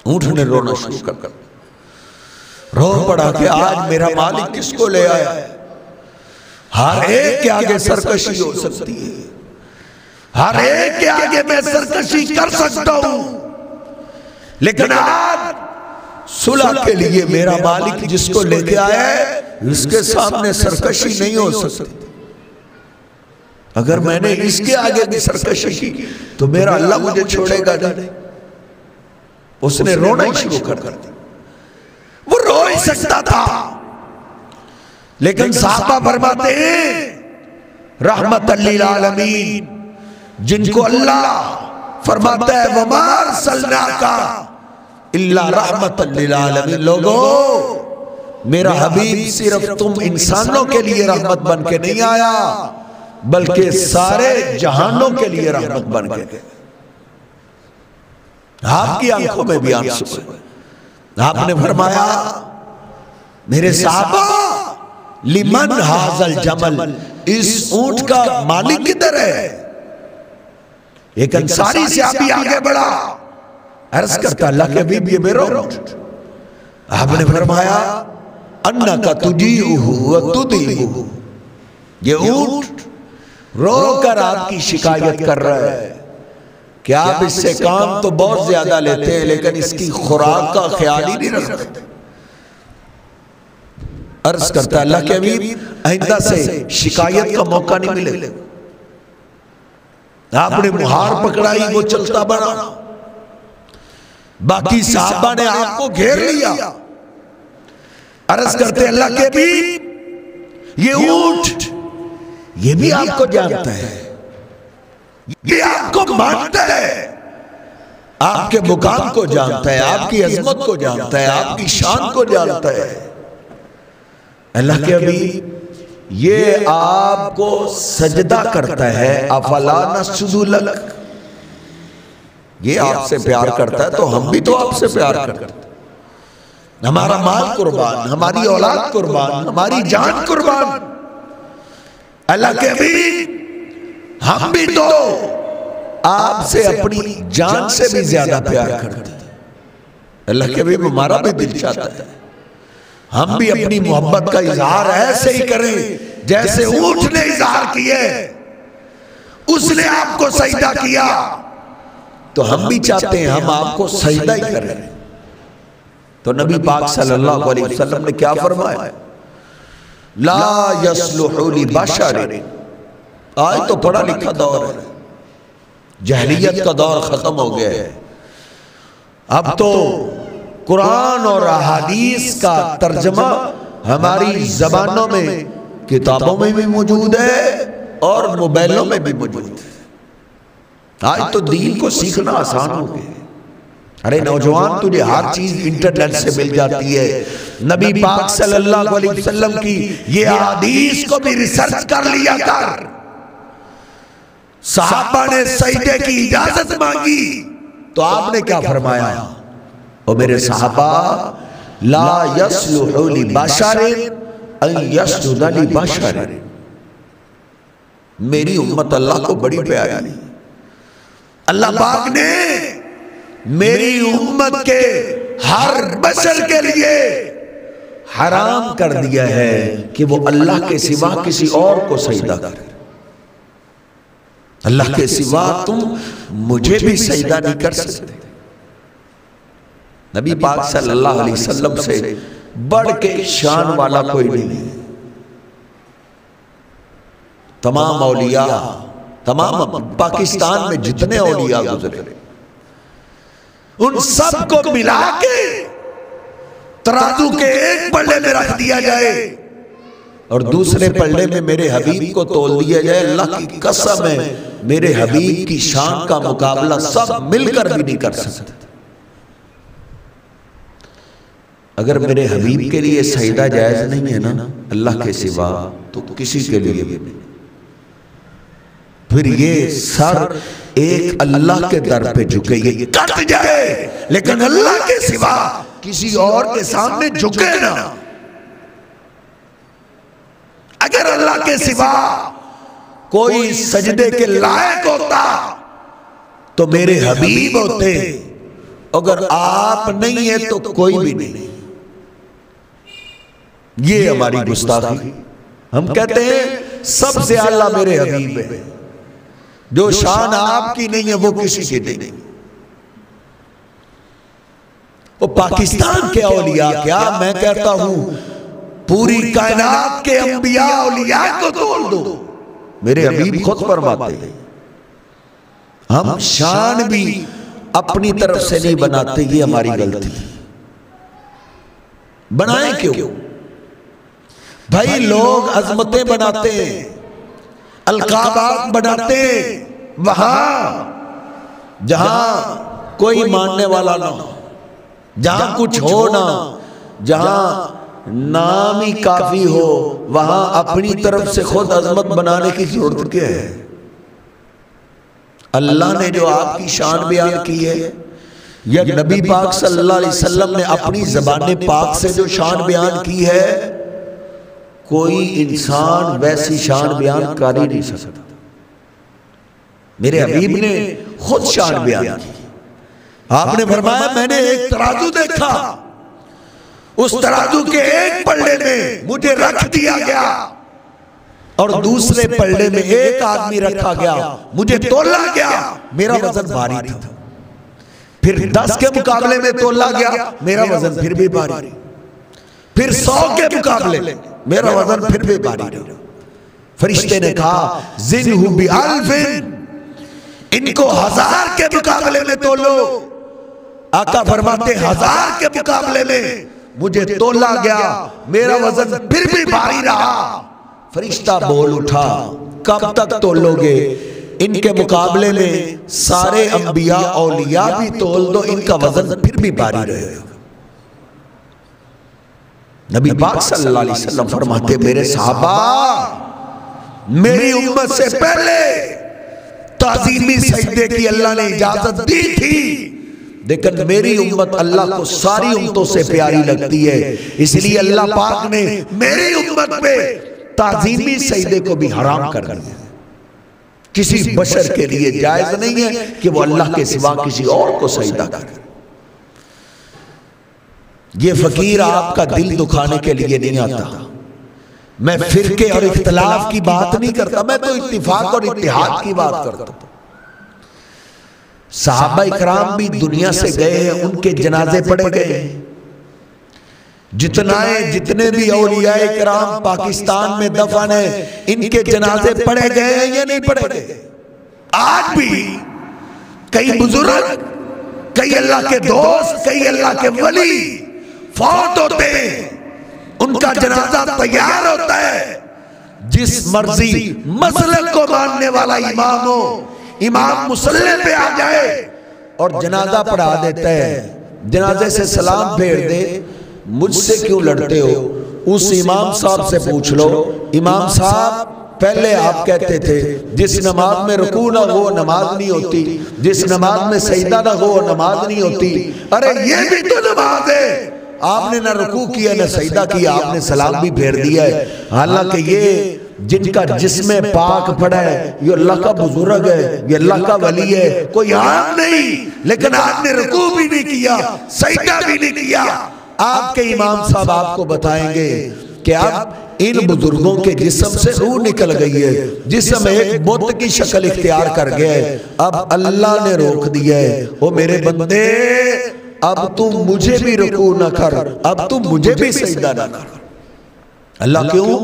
اونٹ نے رونا شروع کر رو پڑا کہ آج میرا مالک کس کو لے آیا ہے۔ ہر ایک کے آگے سرکشی ہو سکتی ہے، ہر ایک کے آگے میں سرکشی کر سکتا ہوں، لیکن آج صلح کے لیے میرا مالک جس کو لے کے آیا ہے اس کے سامنے سرکشی نہیں ہو سکتی۔ اگر میں نے اس کے آگے بھی سرکشی کی تو میرا اللہ مجھے چھوڑے گا نہیں۔ اس نے رونا ہی شروع کر دی، وہ رو ہی سکتا تھا، لیکن صحابہ فرماتے ہیں رحمت للعالمین، جن کو اللہ فرماتا ہے وَمَا أَرْسَلْنَاكَ إِلَّا رَحْمَةً لِلْعَالَمِينَ، لوگو میرا حبیب صرف تم انسانوں کے لیے رحمت بن کے نہیں آیا بلکہ سارے جہانوں کے لیے رحمت بن کے۔ آپ کی آنکھوں میں بھی آنسو ہے۔ آپ نے فرمایا میرے صحابہ لمن ھذا الجمل، اس اونٹ کا مالک کدھر ہے؟ ایک انصاری صحابی آگے بڑھا، عرض کرتا اللہ کے حبیب یہ میرا اونٹ۔ آپ نے فرمایا انکا تجیعہ وتدیعہ، یہ اونٹ رو کر آپ کی شکایت کر رہا ہے کہ آپ اس سے کام تو بہت زیادہ لیتے ہیں لیکن اس کی خوراک کا خیال ہی نہیں رکھتے۔ عرض کرتا اللہ کے حبیب آئندہ سے شکایت کا موقع نہیں ملے۔ آپ نے مہار پکڑائی، وہ چلتا بڑھا، باقی صحابہ نے آپ کو گھیر لیا۔ عرض کرتے اللہ کے بھی یہ اونٹ یہ بھی آپ کو جانتا ہے، یہ آپ کو مانتا ہے، آپ کے مقام کو جانتا ہے، آپ کی عظمت کو جانتا ہے، آپ کی شان کو جانتا ہے۔ اللہ کے حبیب یہ آپ کو سجدہ کرتا ہے، افلا نسجد لک، یہ آپ سے پیار کرتا ہے تو ہم بھی تو آپ سے پیار کرتے ہیں۔ ہمارا مال قربان، ہماری اولاد قربان، ہماری جان قربان، اللہ کے حبیب ہم بھی تو آپ سے اپنی جان سے بھی زیادہ پیار کرتے ہیں۔ اللہ کے حبیب ہمارا بھی دل چاہتا ہے ہم بھی اپنی محبت کا اظہار ایسے ہی کریں جیسے اونٹ نے اظہار کیا، اس نے آپ کو سجدہ کیا تو ہم بھی چاہتے ہیں ہم آپ کو سجدہ ہی کریں۔ تو نبی پاک صلی اللہ علیہ وسلم نے کیا فرمایا؟ لا یصلح لبشر، آج تو پڑھا لکھا دور ہے، جہلیت کا دور ختم ہو گیا ہے، اب تو قرآن اور احادیث کا ترجمہ ہماری زبانوں میں، کتابوں میں بھی موجود ہے اور موبائلوں میں بھی موجود ہے۔ آج تو دین کو سیکھنا آسان ہو گیا ہے۔ ارے نوجوان تجھے ہر چیز انٹرنیٹ سے مل جاتی ہے، نبی پاک صلی اللہ علیہ وسلم کی یہ احادیث کو بھی ریسرچ کر لیا کر۔ صحابہ نے سجدے کی اجازت مانگی تو آپ نے کیا فرمایا؟ او میرے صحابہ، لا یصلح لبشر ان یسجد لبشر، میری امت اللہ کو بڑی پیاری، اللہ پاک نے میری امت کے ہر بشر کے لیے حرام کر دیا ہے کہ وہ اللہ کے سوا کسی اور کو سجدہ کرے۔ اللہ کے سوا تم مجھے بھی سجدہ نہیں کر سکتے۔ نبی پاک صلی اللہ علیہ وسلم سے بڑھ کے شان والا کوئی نہیں۔ تمام اولیاء، تمام پاکستان میں جتنے اولیاء گزرے، ان سب کو ملا کے ترازو کے ایک پلڑے میں رکھ دیا جائے اور دوسرے پلڑے میں میرے حبیب کو تول دیا جائے، اللہ کی قسم ہے میرے حبیب کی شان کا مقابلہ سب مل کر بھی نہیں کر سکتے۔ اگر میرے حبیب کے لیے سجدہ جائز نہیں ہے نا اللہ کے سوا، تو کسی کے لیے بھی نہیں۔ پھر یہ سر ایک اللہ کے در پہ جھکے، یہ کٹ جائے، لیکن اللہ کے سوا کسی اور کے سامنے جھکے نا۔ اگر اللہ کے سوا کوئی سجدے کے لائق ہوتا تو میرے حبیب ہوتے، اگر آپ نہیں ہیں تو کوئی بھی نہیں۔ یہ ہماری گستاخی، ہم کہتے ہیں سب سے اعلیٰ میرے حبیب ہے، جو شان آپ کی نہیں ہے وہ کسی کی نہیں۔ وہ پاکستان کے اولیاء کیا، میں کہتا ہوں پوری کائنات کے انبیاء اولیاء کو تول دو، میرے حبیب خود فرماتے ہیں ہم شان بھی اپنی طرف سے نہیں بناتے، یہ ہماری غلطی۔ بنائیں کیوں؟ بھائی لوگ عظمتیں بناتے ہیں، القابات بناتے ہیں وہاں جہاں کوئی ماننے والا نہ ہو، جہاں کچھ ہو نہ، جہاں نام ہی کافی ہو، وہاں اپنی طرف سے خود عظمت بنانے کی ضرورت کیا ہے؟ اللہ نے جو آپ کی شان بیان کی ہے، یا نبی پاک صلی اللہ علیہ وسلم نے اپنی زبان پاک سے جو شان بیان کی ہے، کوئی انسان ویسی شان بیان کر ہی نہیں سکتا۔ میرے حبیب نے خود شان بیان کی، آپ نے فرمایا میں نے ایک ترازو دیکھا، اس ترازو کے ایک پلڑے میں مجھے رکھ دیا گیا اور دوسرے پلڑے میں ایک آدمی رکھا گیا، مجھے تولا گیا، میرا وزن بھاری تھا۔ پھر 10 کے مقابلے میں تولا گیا، میرا وزن پھر بھی بھاری، پھر 100 کے مقابلے میرا وزن پھر بھی بھاری رہا۔ فرشتے نے کہا زنہ بِأَلْفٍ، ان کو 1000 کے مقابلے میں تولو۔ آقا فرماتے 1000 کے مقابلے میں مجھے تولا گیا، میرا وزن پھر بھی بھاری رہا۔ فرشتہ بول اٹھا کب تک تولو گے؟ ان کے مقابلے میں سارے انبیاء اولیاء بھی تول دو، ان کا وزن پھر بھی بھاری رہے گا۔ نبی پاک صلی اللہ علیہ وسلم فرماتے میرے صحابہ، میری امت سے پہلے تعظیمی سجدے کی اللہ نے اجازت دی تھی، لیکن میری امت اللہ کو ساری امتوں سے پیاری لگتی ہے، اس لیے اللہ پاک نے میری امت پہ تعظیمی سجدے کو بھی حرام کر دیا۔ کسی بشر کے لیے جائز نہیں ہے کہ وہ اللہ کے سوا کسی اور کو سجدہ کرے۔ یہ فقیر آپ کا دل دکھانے کے لیے نہیں آتا، میں فرقے اور اختلاف کی بات نہیں کرتا، میں تو اتفاق اور اتحاد کی بات کرتا ہوں۔ صحابہ اکرام بھی دنیا سے گئے ہیں، ان کے جنازے پڑے گئے، جتنے بھی اولیاء اکرام پاکستان میں دفن ہیں ان کے جنازے پڑے گئے ہیں یا نہیں پڑے گئے؟ آج بھی کئی بزرگ، کئی اللہ کے دوست، کئی اللہ کے ولی فوت ہوتے ہیں، ان کا جنازہ تیار ہوتا ہے۔ جس مرضی مسلک کو ماننے والا امام ہو، امام مصلی پہ آ جائے اور جنازہ پڑھا دیتا ہے، جنازے سے سلام پھیر دے، مجھ سے کیوں لڑتے ہو؟ اس امام صاحب سے پوچھ لو، امام صاحب پہلے آپ کہتے تھے جس نماز میں رکوع نہ ہو نماز نہیں ہوتی، جس نماز میں سجدہ نہ ہو نماز نہیں ہوتی۔ ارے یہ بھی تو نماز ہے، آپ نے نہ رکوع کیا نہ سجدہ کیا، آپ نے سلام بھی پھیر دیا ہے۔ حالانکہ یہ جن کا جسم پاک پڑا ہے یہ اللہ کا بزرگ ہے، یہ اللہ کا ولی ہے، کوئی عام نہیں، لیکن آپ نے رکوع بھی نہیں کیا، سجدہ بھی نہیں کیا۔ آپ کے امام صاحب آپ کو بتائیں گے کہ اب ان بزرگوں کے جسم سے روح نکل گئی ہے، جسم ایک بت کی شکل اختیار کر گیا ہے، اب اللہ نے روک دیا ہے، او میرے بندے اب تم مجھے بھی رکوع نہ کر، اب تم مجھے بھی سجدہ نہ کر۔ اللہ کیوں؟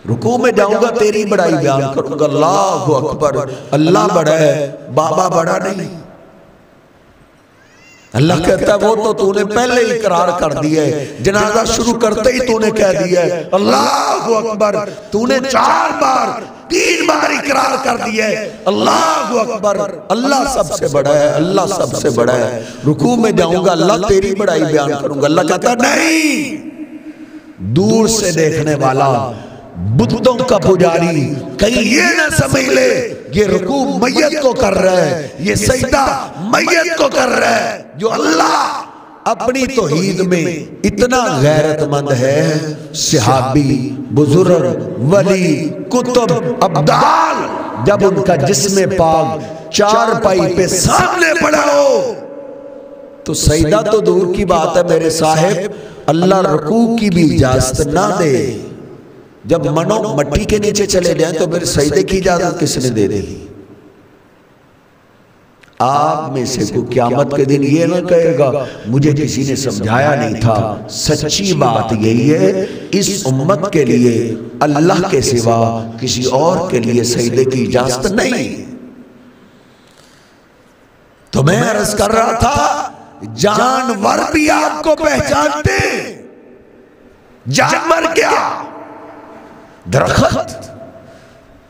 رکوع میں جاؤں گا تیری بڑائی بیان کروں گا، اللہ اکبر، اللہ بڑا ہے بابا بڑا نہیں۔ اللہ کہتا ہے وہ تو نے پہلے اقرار کر دیا ہے، جنازہ شروع کرتے ہی تو نے کہہ دیا ہے اللہ اکبر، تو نے 4 بار 3 بار اقرار کر دیا ہے اللہ اکبر، اللہ سب سے بڑا ہے، اللہ سب سے بڑا ہے۔ رکوع میں جاؤں گا اللہ تیری بڑائی بیان کروں گا، اللہ کہتا ہے نہیں، دور سے دیکھنے والا بتوں کا پجاری کہیں یہ نہ سمجھ لے یہ رکوع میت کو کر رہا ہے، یہ سجدہ میت کو کر رہا ہے۔ جو اللہ اپنی توحید میں اتنا غیرت مند ہے، صحابی، بزرگ، ولی، کتب، ابدال، جب ان کا جسم پاک 4 پائی پہ سامنے پڑا ہو تو سجدہ تو دور کی بات ہے میرے صاحب، اللہ رکوع کی بھی اجازت نہ دے۔ جب منو مٹی کے نیچے چلے جائیں تو پھر سجدے کی اجازت کس نے دے دی؟ آپ میں سے کوئی قیامت کے دن یہ نہ کہے گا مجھے کسی نے سمجھایا نہیں تھا۔ سچی بات یہی ہے، اس امت کے لیے اللہ کے سوا کسی اور کے لیے سجدے کی اجازت نہیں۔ تو میں عرض کر رہا تھا جانور بھی آپ کو پہچانتے، جانور کیا درخت۔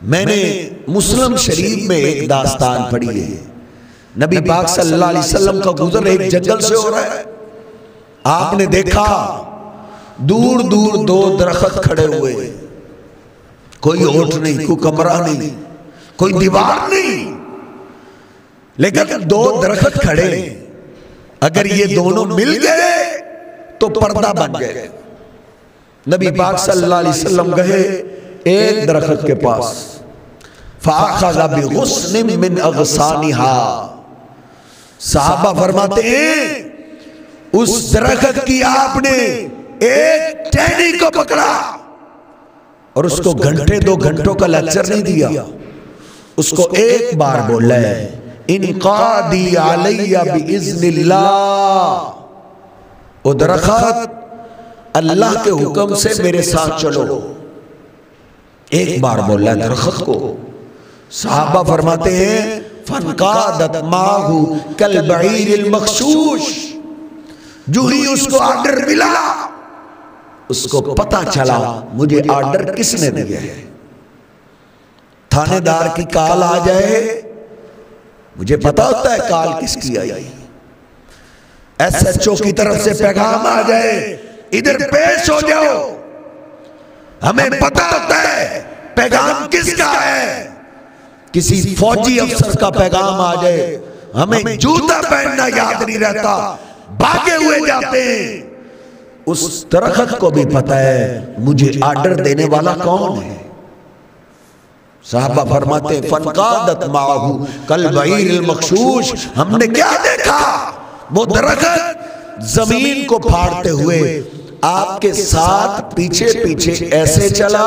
میں نے مسلم شریف میں ایک داستان پڑھی ہے، نبی پاک صلی اللہ علیہ وسلم کا گزر ایک جنگل سے ہو رہا ہے، آپ نے دیکھا دور دور 2 درخت کھڑے ہوئے، کوئی ہوٹ نہیں، کوئی کمرہ نہیں، کوئی دیوار نہیں، لیکن 2 درخت کھڑے، اگر یہ دونوں مل گئے تو پردہ بن گئے۔ نبی پاک صلی اللہ علیہ وسلم گئے ایک درخت کے پاس، فَأَخَذَ بِغُصْنٍ مِّنْ أَغْصَانِهَا، صحابہ فرماتے ہیں اس درخت کی آپ نے ایک ٹہنی کو پکڑا اور اس کو گھنٹے 2 گھنٹوں کا لیکچر نہیں دیا، اس کو ایک بار بولا ہے انقادی علی بإذن اللہ، وہ درخت اللہ کے حکم سے میرے ساتھ چلو، ایک بار بولا ہے درخت کو۔ صحابہ فرماتے ہیں فَانْقَادَتْ مَعَهُ كَالْبَعِيرِ الْمَخْشُوشِ، جو ہی اس کو آرڈر ملا اس کو پتا چلا مجھے آرڈر کس نے دیا ہے. تھانے دار کی کال آ جائے مجھے پتا ہوتا ہے کال کس کی آئی. ایس ایچ او کی طرف سے پیغام آ جائے ادھر پیش ہو جاؤ ہمیں پتا ہوتا ہے پیغام کس کا ہے. کسی فوجی افسر کا پیغام آ جائے ہمیں جوتا پہننا یاد نہیں رہتا بھاگے ہوئے جاتے ہیں. اس درخت کو بھی پتا ہے مجھے آرڈر دینے والا کون ہے. صحابہ فرماتے فَانْقَادَتْ مَعَهُ كَالْبَعِيرِ الْمَخْشُوشِ. ہم نے کیا دیکھا؟ وہ درخت زمین کو پھاڑتے ہوئے آپ کے ساتھ پیچھے پیچھے ایسے چلا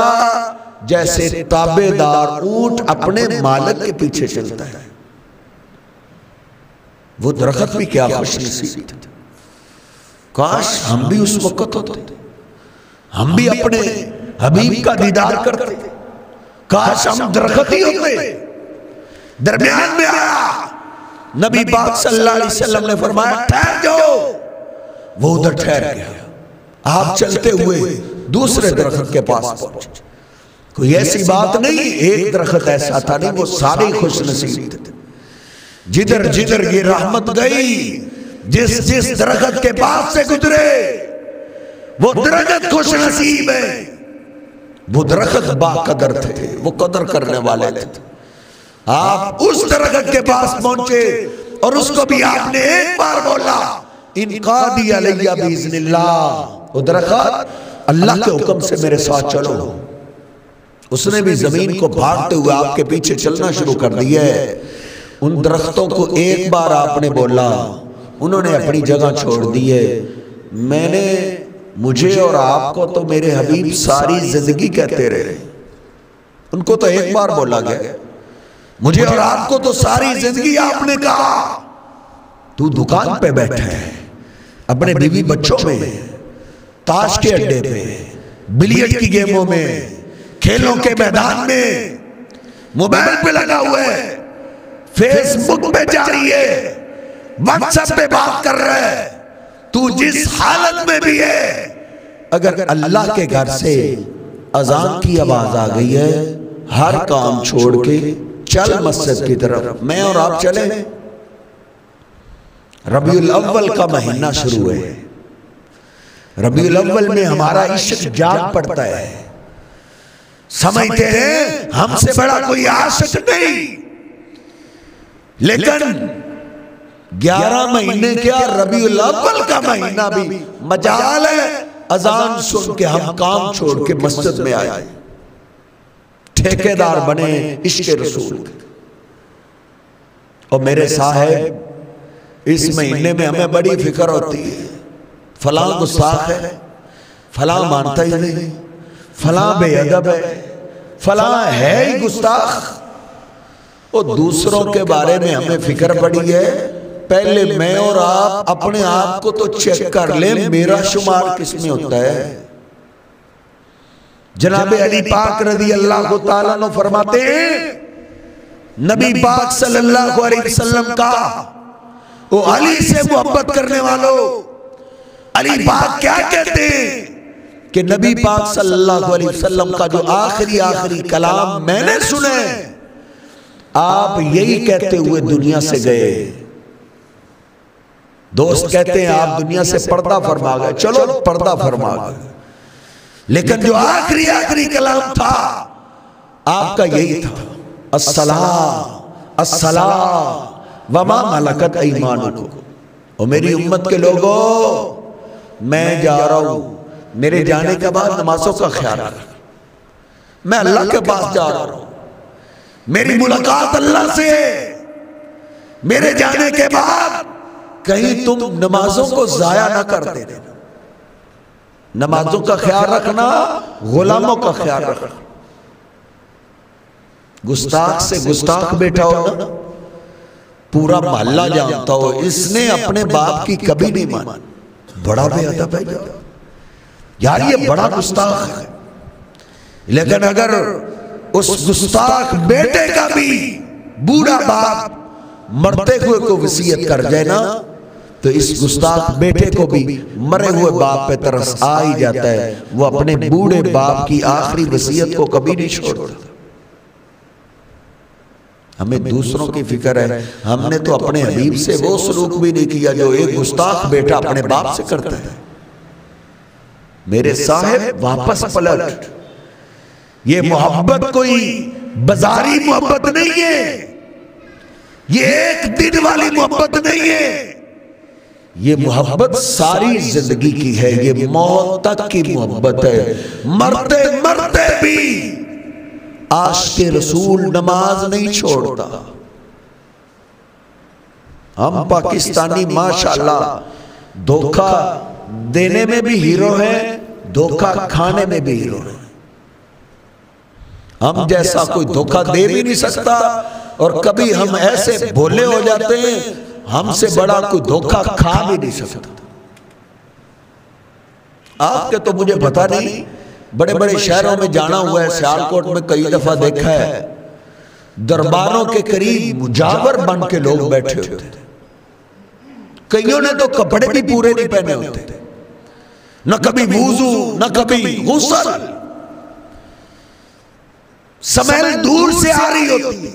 جیسے تابع دار اونٹ اپنے مالک کے پیچھے چلتا ہے. وہ درخت بھی کیا خوش نصیب تھا. کاش ہم بھی اس وقت ہوتے ہم بھی اپنے حبیب کا دیدار کرتے. کاش ہم درخت ہی ہوتے. درمیان میں آیا نبی پاک صلی اللہ علیہ وسلم نے فرمایا ٹھہر جاؤ. وہ ادھر ٹھہر گیا. آپ چلتے ہوئے دوسرے درخت کے پاس پہنچے. کوئی ایسی بات نہیں ایک درخت ایسا تھا نہیں وہ سارے خوش نصیب تھے. جدھر جدھر یہ رحمت گئی جس درخت کے پاس سے گزرے وہ درخت خوش نصیب ہے. وہ درخت با قدر تھے وہ قدر کرنے والے تھے. آپ اس درخت کے پاس پہنچے اور اس کو بھی آپ نے ایک بار بولا انقادی علیہ باذن اللہ. وہ درخت اللہ کے حکم سے میرے ساتھ چلو. اس نے بھی زمین کو بھاگتے ہوئے آپ کے پیچھے چلنا شروع کر دیا ہے. ان درختوں کو ایک بار آپ نے بولا انہوں نے اپنی جگہ چھوڑ دی ہے. میں نے مجھے اور آپ کو تو میرے حبیب ساری زندگی کہتے رہے. ان کو تو ایک بار بولا گیا. مجھے اور آپ کو تو ساری زندگی آپ نے کہا تو دکان پہ بیٹھا ہے اپنے بیوی بچوں میں تاش کے اڈے پہ بلیٹ کی گیموں میں کھیلوں کے میدان میں موبائل پہ لگا ہوا ہے فیس بک پہ جاری ہے واٹس ایپ پہ بات کر رہا ہے. تو جس حالت میں بھی ہے اگر اللہ کے گھر سے اذان کی آواز آ گئی ہے ہر کام چھوڑ کے چل مسجد کی طرف. میں اور آپ چلیں. ربیع الاول کا مہینہ شروع ہے. ربیع الاول میں ہمارا عشق جاگ پڑتا ہے. سمجھتے ہیں ہم سے بڑا کوئی عاشق نہیں. لیکن 11 مہینے کیا ربیع الاول کا مہینہ بھی مجال ہے اذان سن کے ہم کام چھوڑ کے مسجد میں آئے ٹھیکیدار بنے عشق رسول. اور میرے صاحب اس مہینے میں ہمیں بڑی فکر ہوتی ہے فلاں گستاخ ہے فلاں مانتا ہی نہیں فلاں بے ادب ہے فلاں ہے ہی گستاخ. اور دوسروں کے بارے میں ہمیں فکر پڑی ہے. پہلے میں اور آپ اپنے آپ کو تو چیک کر لیں میرا شمار کس میں ہوتا ہے. جناب علی پاک رضی اللہ تعالیٰ عنہ فرماتے ہیں نبی پاک صلی اللہ علیہ وسلم کا وہ علی سے محبت کرنے والوں علی پاک کیا کہتے ہیں کہ نبی پاک صلی اللہ علیہ وسلم کا جو آخری کلام میں نے سنے آپ یہی کہتے ہوئے دنیا سے گئے. دوست کہتے ہیں آپ دنیا سے پردہ فرما گئے. چلو پردہ فرما گئے لیکن جو آخری کلام تھا آپ کا یہی تھا الصلاۃ وما ملکت ایمانکم. اور میری امت کے لوگوں میں جا رہا ہوں میرے جانے کے بعد نمازوں کا خیال رکھنا. میں اللہ کے پاس جا رہا ہوں میری ملاقات اللہ سے میرے جانے کے بعد کہیں تم نمازوں کو ضائع نہ کر دینا. نمازوں کا خیال رکھنا غلاموں کا خیال رکھنا. گستاخ سے گستاخ بیٹھا ہوگا پورا محلہ جانتا ہو اس نے اپنے باپ کی کبھی نہیں مانی. بڑا بے ادب ہے یار یہ بڑا گستاخ ہے. لیکن اگر اس گستاخ بیٹے کا بھی بوڑھا باپ مرتے ہوئے کو وصیت کر جائے نا تو اس گستاخ بیٹے کو بھی مرے ہوئے باپ پہ ترس آ ہی جاتا ہے، وہ اپنے بوڑھے باپ کی آخری وصیت کو کبھی نہیں چھوڑتا۔ ہمیں دوسروں کی فکر ہے، ہم نے تو اپنے حبیب سے وہ سلوک بھی نہیں کیا جو ایک گستاخ بیٹا اپنے باپ سے کرتا ہے۔ میرے صاحب واپس پلٹ، یہ محبت کوئی بازاری محبت نہیں ہے، یہ ایک دن والی محبت نہیں ہے، یہ محبت ساری زندگی کی ہے، یہ موت تک کی محبت ہے۔ مرتے مرتے بھی عاشق رسول نماز نہیں چھوڑتا۔ ہم پاکستانی ماشاءاللہ دھوکہ دینے میں بھی ہیرو ہیں، دھوکہ کھانے میں بھی ہیرو ہیں۔ ہم جیسا کوئی دھوکہ دے بھی نہیں سکتا، اور کبھی ہم ایسے بھولے ہو جاتے ہیں ہم سے بڑا کوئی دھوکہ کھا بھی نہیں سکتا۔ آپ کے تو مجھے پتہ نہیں، بڑے بڑے شہروں میں جانا ہوا ہے، سیالکوٹ میں کئی دفعہ دیکھا ہے، درباروں کے قریب مجاور بن کے لوگ بیٹھے ہوتے تھے، کئیوں نے تو کپڑے بھی پورے نہیں پہنے ہوتے تھے، نہ کبھی وضو نہ کبھی غسل، سمیل دور سے آ رہی ہوتی ہے۔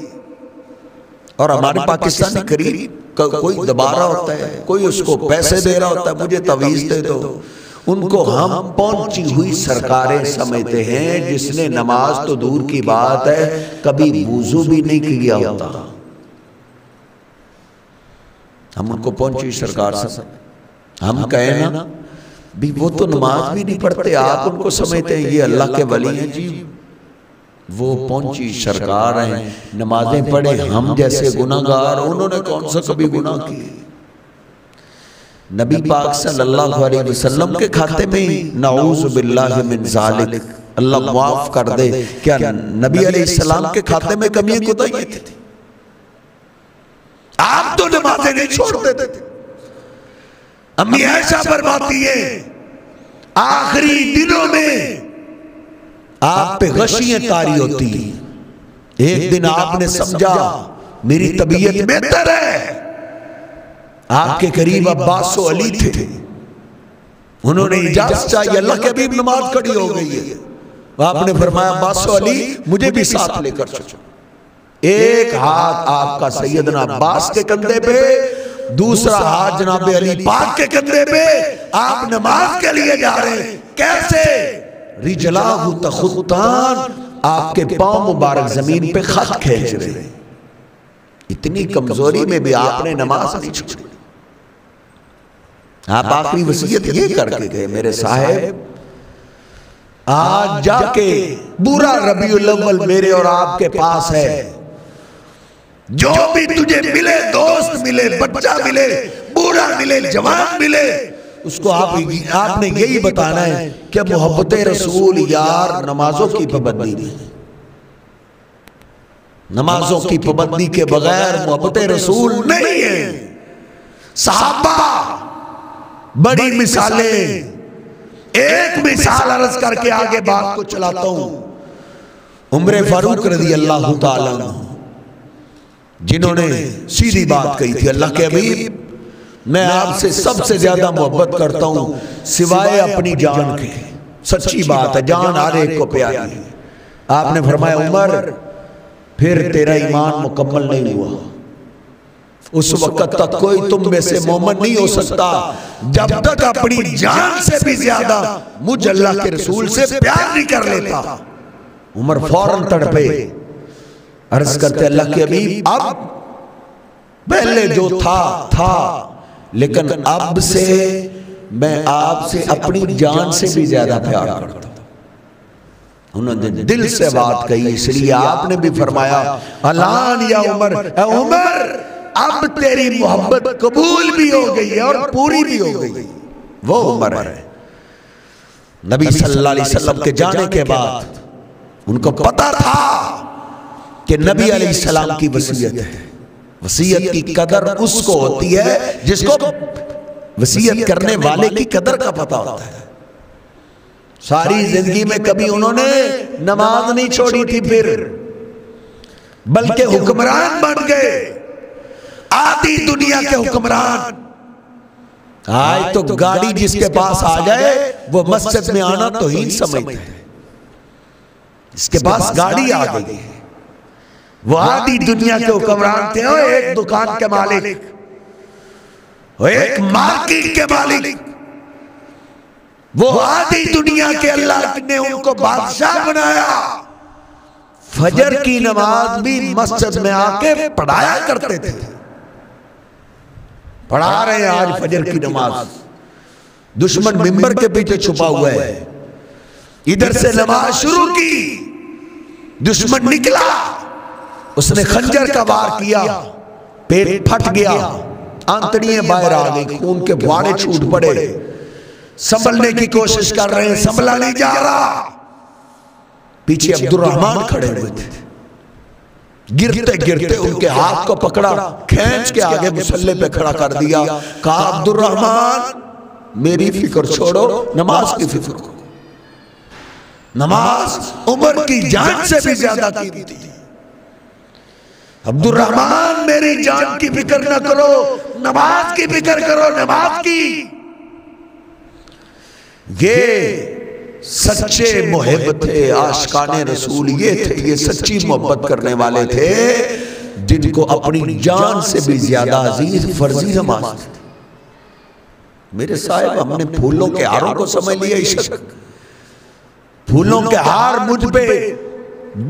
اور ہمارے پاکستانی قریب کوئی دبا رہا ہوتا ہے، کوئی اس کو پیسے دے رہا ہوتا ہے، مجھے تعویذ دے دو۔ ان کو ہم پہنچی ہوئی سرکاریں سمجھتے ہیں، جس نے نماز تو دور کی بات ہے کبھی وضو بھی نہیں کیا ہوتا، ہم ان کو پہنچی ہوئی سرکار سمجھتے۔ ہم کہیں نا بھی وہ تو نماز بھی نہیں پڑھتے، آپ ان کو سمجھتے ہیں یہ اللہ کے ولی ہیں، جی وہ پہنچی سرکار ہیں، نمازیں پڑھیں، ہم جیسے گناہگار، انہوں نے کون سا کبھی گناہ کیے؟ نبی پاک صلی اللہ علیہ وسلم کے کھاتے میں نعوذ باللہ من ذالک، اللہ معاف کر دے، کیا نبی علیہ السلام کے کھاتے میں کمی کوتاہی تھی؟ آپ تو نمازیں نہیں چھوڑتے تھے۔ امی عائشہ فرماتی ہے آخری دنوں میں آپ پہ غشیاں طاری ہوتی، ایک دن آپ نے سمجھا میری طبیعت بہتر ہے، آپ کے قریب عباس و علی تھے، انہوں نے اجازت چاہیے، اللہ کے حبیب نماز کھڑی ہو گئی ہے، آپ نے فرمایا عباس و علی مجھے بھی ساتھ لے کر چلو۔ ایک ہاتھ آپ کا سیدنا عباس کے کندھے پہ، دوسرا ہاتھ جناب علی پاک کے کندھے پہ، آپ نماز کے لیے جا رہے ہیں، کیسے؟ رجلاہ تخطان، آپ کے پاؤں مبارک زمین پہ خط کھینچ رہے ہیں۔ اتنی کمزوری میں بھی آپ نے نماز نہیں چھوڑی۔ آپ آخری وصیت یہ کر کے گئے، میرے صاحب آج جا کے برا ربیع الاول میرے اور آپ کے پاس ہے، جو بھی تجھے ملے، دوست ملے، بچہ ملے، بوڑھا ملے، جوان ملے، اس کو آپ نے یہی بتانا ہے کہ محبت رسول یار نمازوں کی پابندی نہیں، نمازوں کی پابندی کے بغیر محبت رسول نہیں ہے۔ صحابہ بڑی مثالیں، ایک مثال عرض کر کے آگے بات کو چلاتا ہوں۔ عمر فاروق رضی اللہ تعالیٰ عنہ، جنہوں نے سیدھی بات کہی تھی، اللہ کے حبیب میں آپ سے سب سے زیادہ محبت کرتا ہوں سوائے اپنی جان کے، سچی بات ہے، جان ہر ایک کو پیاری ہے۔ آپ نے فرمایا عمر پھر تیرا ایمان مکمل نہیں ہوا، اس وقت تک کوئی تم میں سے مومن نہیں ہو سکتا جب تک اپنی جان سے بھی زیادہ مجھ اللہ کے رسول سے پیار نہیں کر لیتا۔ عمر فوراً تڑپے، عرض کرتے اللہ کے حبیب اب پہلے جو تھا لیکن اب سے میں آپ سے اپنی جان سے بھی زیادہ پیار کرتا ہوں۔ انہوں نے دل سے بات کہی، اس لیے آپ نے بھی فرمایا الان یا عمر، اے عمر اب تیری محبت قبول بھی ہو گئی ہے اور پوری بھی ہو گئی۔ وہ عمر ہے نبی صلی اللہ علیہ وسلم کے جانے کے بعد ان کو پتا تھا کہ نبی علیہ السلام کی وصیت ہے، وصیت کی قدر اس کو ہوتی ہے جس کو وصیت کرنے والے کی قدر کا پتا ہوتا ہے۔ ساری زندگی میں کبھی انہوں نے نماز نہیں چھوڑی تھی، پھر بلکہ حکمران بن گئے، آدھی دنیا کے حکمران، آج تو گاڑی جس کے پاس آ جائے وہ مسجد میں آنا توہین سمجھتے ہیں. اس کے پاس گاڑی آ گئی ہے. وہ آدھی دنیا کے حکمران تھے، ایک دکان کے مالک، ایک مارکیٹ کے مالک. وہ آدھی دنیا کے اللہ نے ان کو بادشاہ بنایا. فجر کی نماز بھی مسجد میں آ کے پڑھایا کرتے تھے. پڑھا رہے ہیں آج فجر کی نماز. دشمن منبر کے پیچھے چھپا ہوا ہے. ادھر سے نماز شروع کی، دشمن نکلا، اس نے خنجر کا وار کیا، پیٹ پھٹ گیا، آنتڑیاں باہر آ گئی، خون کے فوارے چھوٹ پڑے. سنبھلنے کی کوشش کر رہے ہیں، سنبھلا نہیں جا رہا. پیچھے عبد الرحمن کھڑے ہوئے تھے. گرتے گرتے ان کے ہاتھ کو پکڑا، کھینچ کے آگے مصلی پہ کھڑا کر دیا. کہا عبد الرحمن میری فکر چھوڑو، نماز کی فکر کرو. نماز عمر کی جان سے بھی زیادہ قیمتی ہے. عبد الرحمن میری جان کی فکر نہ کرو، نماز کی فکر کرو، نماز کی. یہ سچے محب تھے، عاشقان رسول یہ تھے، یہ سچی محبت کرنے والے تھے جن کو اپنی جان سے بھی زیادہ عزیز فرضی نماز تھی. میرے صاحب ہم نے پھولوں کے ہاروں کو سمجھ لیا عشق. پھولوں کے ہار مجھ پہ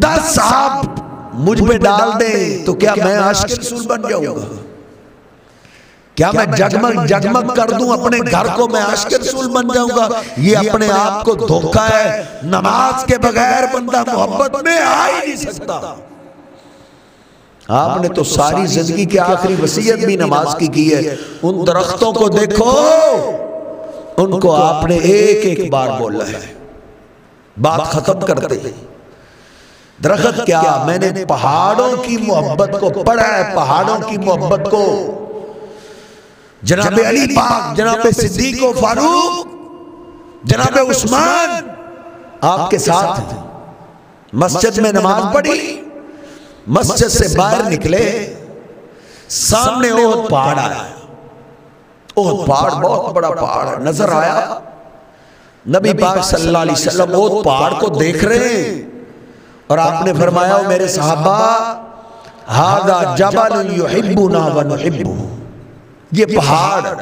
10 صاحب مجھ پہ ڈال دیں تو کیا میں عاشق رسول بن جاؤں گا؟ کیا میں جگمگ جگمگ کر دوں اپنے گھر کو میں عاشق رسول بن جاؤں گا؟ یہ اپنے آپ کو دھوکہ ہے. نماز کے بغیر بندہ محبت میں آ ہی نہیں سکتا. آپ نے تو ساری زندگی کی آخری وصیت بھی نماز کی ہے. ان درختوں کو دیکھو، ان کو آپ نے ایک ایک بار بولا ہے. بات ختم کرتے ہیں. درخت کیا؟ میں نے پہاڑوں کی محبت کو پڑھا ہے، پہاڑوں کی محبت کو. جناب علی پاک، جناب صدیق و فاروق، جناب عثمان آپ کے ساتھ ہیں. مسجد میں نماز پڑھی، مسجد سے باہر نکلے، سامنے احد پہاڑ آیا. احد پہاڑ بہت بڑا پہاڑ نظر آیا. نبی پاک صلی اللہ علیہ وسلم احد پہاڑ کو دیکھ رہے ہیں اور آپ نے فرمایا میرے صحابہ، ھذا جبل یحبنا ونحبہ. یہ پہاڑ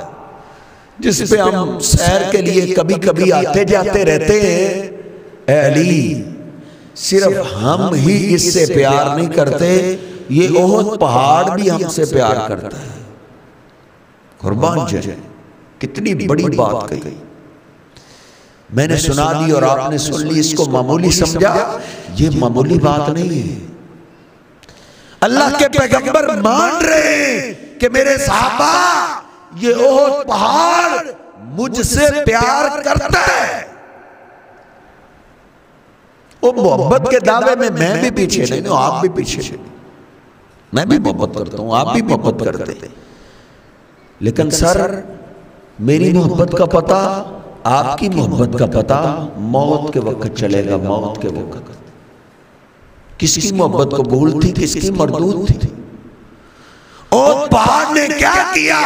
جس پہ ہم سیر کے لیے کبھی کبھی آتے جاتے رہتے ہیں، اے علی صرف ہم ہی اس سے پیار نہیں کرتے، یہ احد پہاڑ بھی ہم سے پیار کرتا ہے. قربان جائے، کتنی بڑی بات کہی. میں نے سنا دی اور آپ نے سن لی، اس کو معمولی سمجھا. یہ معمولی بات نہیں ہے. اللہ کے پیغمبر مان رہے ہیں کہ میرے صحابہ یہ احد پہاڑ مجھ سے پیار کرتا ہے. وہ محبت کے دعوے میں میں بھی پیچھے نہیں ہوں، آپ بھی پیچھے نہیں. میں بھی محبت کرتا ہوں، آپ بھی محبت کرتے ہیں. لیکن سر میری محبت کا پتہ، آپ کی محبت کا پتہ موت کے وقت چلے گا. موت کے وقت کس کی محبت کو قبول تھی، کس کی مردود تھی. اور پہاڑ نے کیا کیا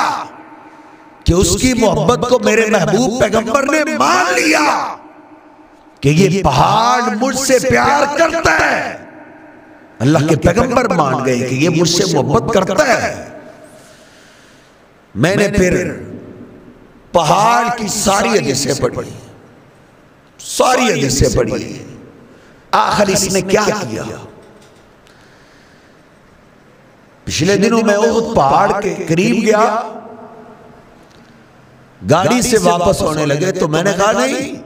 کہ اس کی محبت کو میرے محبوب پیغمبر نے مان لیا کہ یہ پہاڑ مجھ سے پیار کرتا ہے. اللہ کے پیغمبر مان گئے کہ یہ مجھ سے محبت کرتا ہے. میں نے پھر پہاڑ کی ساری حدیثیں پڑھی، ساری حدیثیں پڑھی. آخر اس نے کیا کیا؟ پچھلے دنوں میں احد پہاڑ کے قریب گیا، گاڑی سے واپس ہونے لگے تو میں نے کہا نہیں،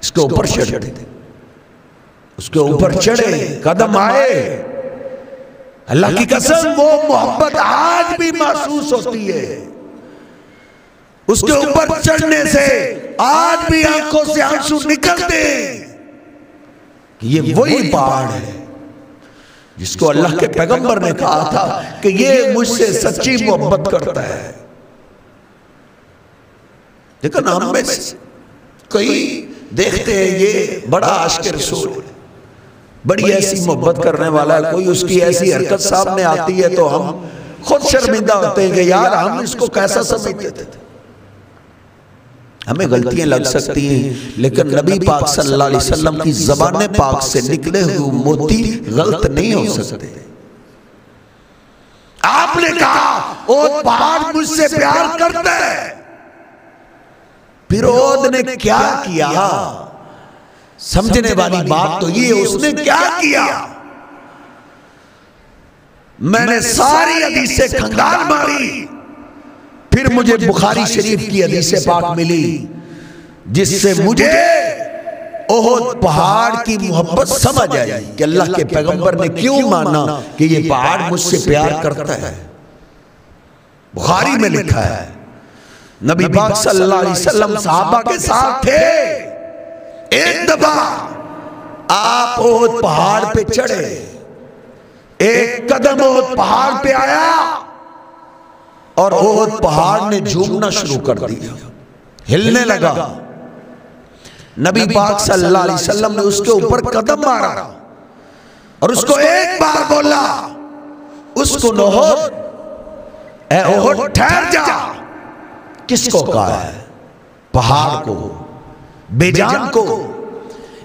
اس کے اوپر چڑھے. اس کے اوپر چڑھے، قدم آئے. اللہ کی قسم وہ محبت آج بھی محسوس ہوتی ہے. اس کے اوپر چڑھنے سے آج بھی آنکھوں سے آنسو نکلتے. یہ وہی پہاڑ ہے جس کو اللہ کے پیغمبر نے کہا تھا کہ یہ مجھ سے سچی محبت کرتا ہے. لیکن ہم میں سے کئی دیکھتے ہیں یہ بڑا عاشق رسول ہے، بڑی ایسی محبت کرنے والا ہے، کوئی اس کی ایسی حرکت سامنے آتی ہے تو ہم خود شرمندہ ہوتے ہیں کہ یار ہم اس کو کیسا سمجھتے تھے. ہمیں غلطیاں لگ سکتی ہیں، لیکن نبی پاک صلی اللہ علیہ وسلم کی زبان پاک سے نکلے ہوئے موتی غلط نہیں ہو سکتے۔ آپ نے کہا اود پہاڑ مجھ سے پیار کرتا ہے، پھر اود نے کیا کیا؟ سمجھنے والی بات تو یہ، اس نے کیا کیا؟ میں نے ساری حدیثیں کھنگال ماری، پھر مجھے بخاری شریف کی حدیث پاک ملی جس سے مجھے احد پہاڑ کی محبت سمجھ آئی کہ اللہ کے پیغمبر نے کیوں مانا کہ یہ پہاڑ مجھ سے پیار کرتا ہے۔ بخاری میں لکھا ہے نبی پاک صلی اللہ علیہ وسلم صحابہ کے ساتھ تھے، ایک دفعہ آپ احد پہاڑ پہ چڑھے، ایک قدم احد پہاڑ پہ آیا اور احد پہاڑ نے جھومنا شروع کر دیا، ہلنے لگا۔ نبی پاک صلی اللہ علیہ وسلم نے اس کے اوپر قدم مارا اور اس کو ایک بار بولا، اس کو احد، اے احد ٹھہر جا۔ کس کو کہا ہے؟ پہاڑ کو، بے جان کو۔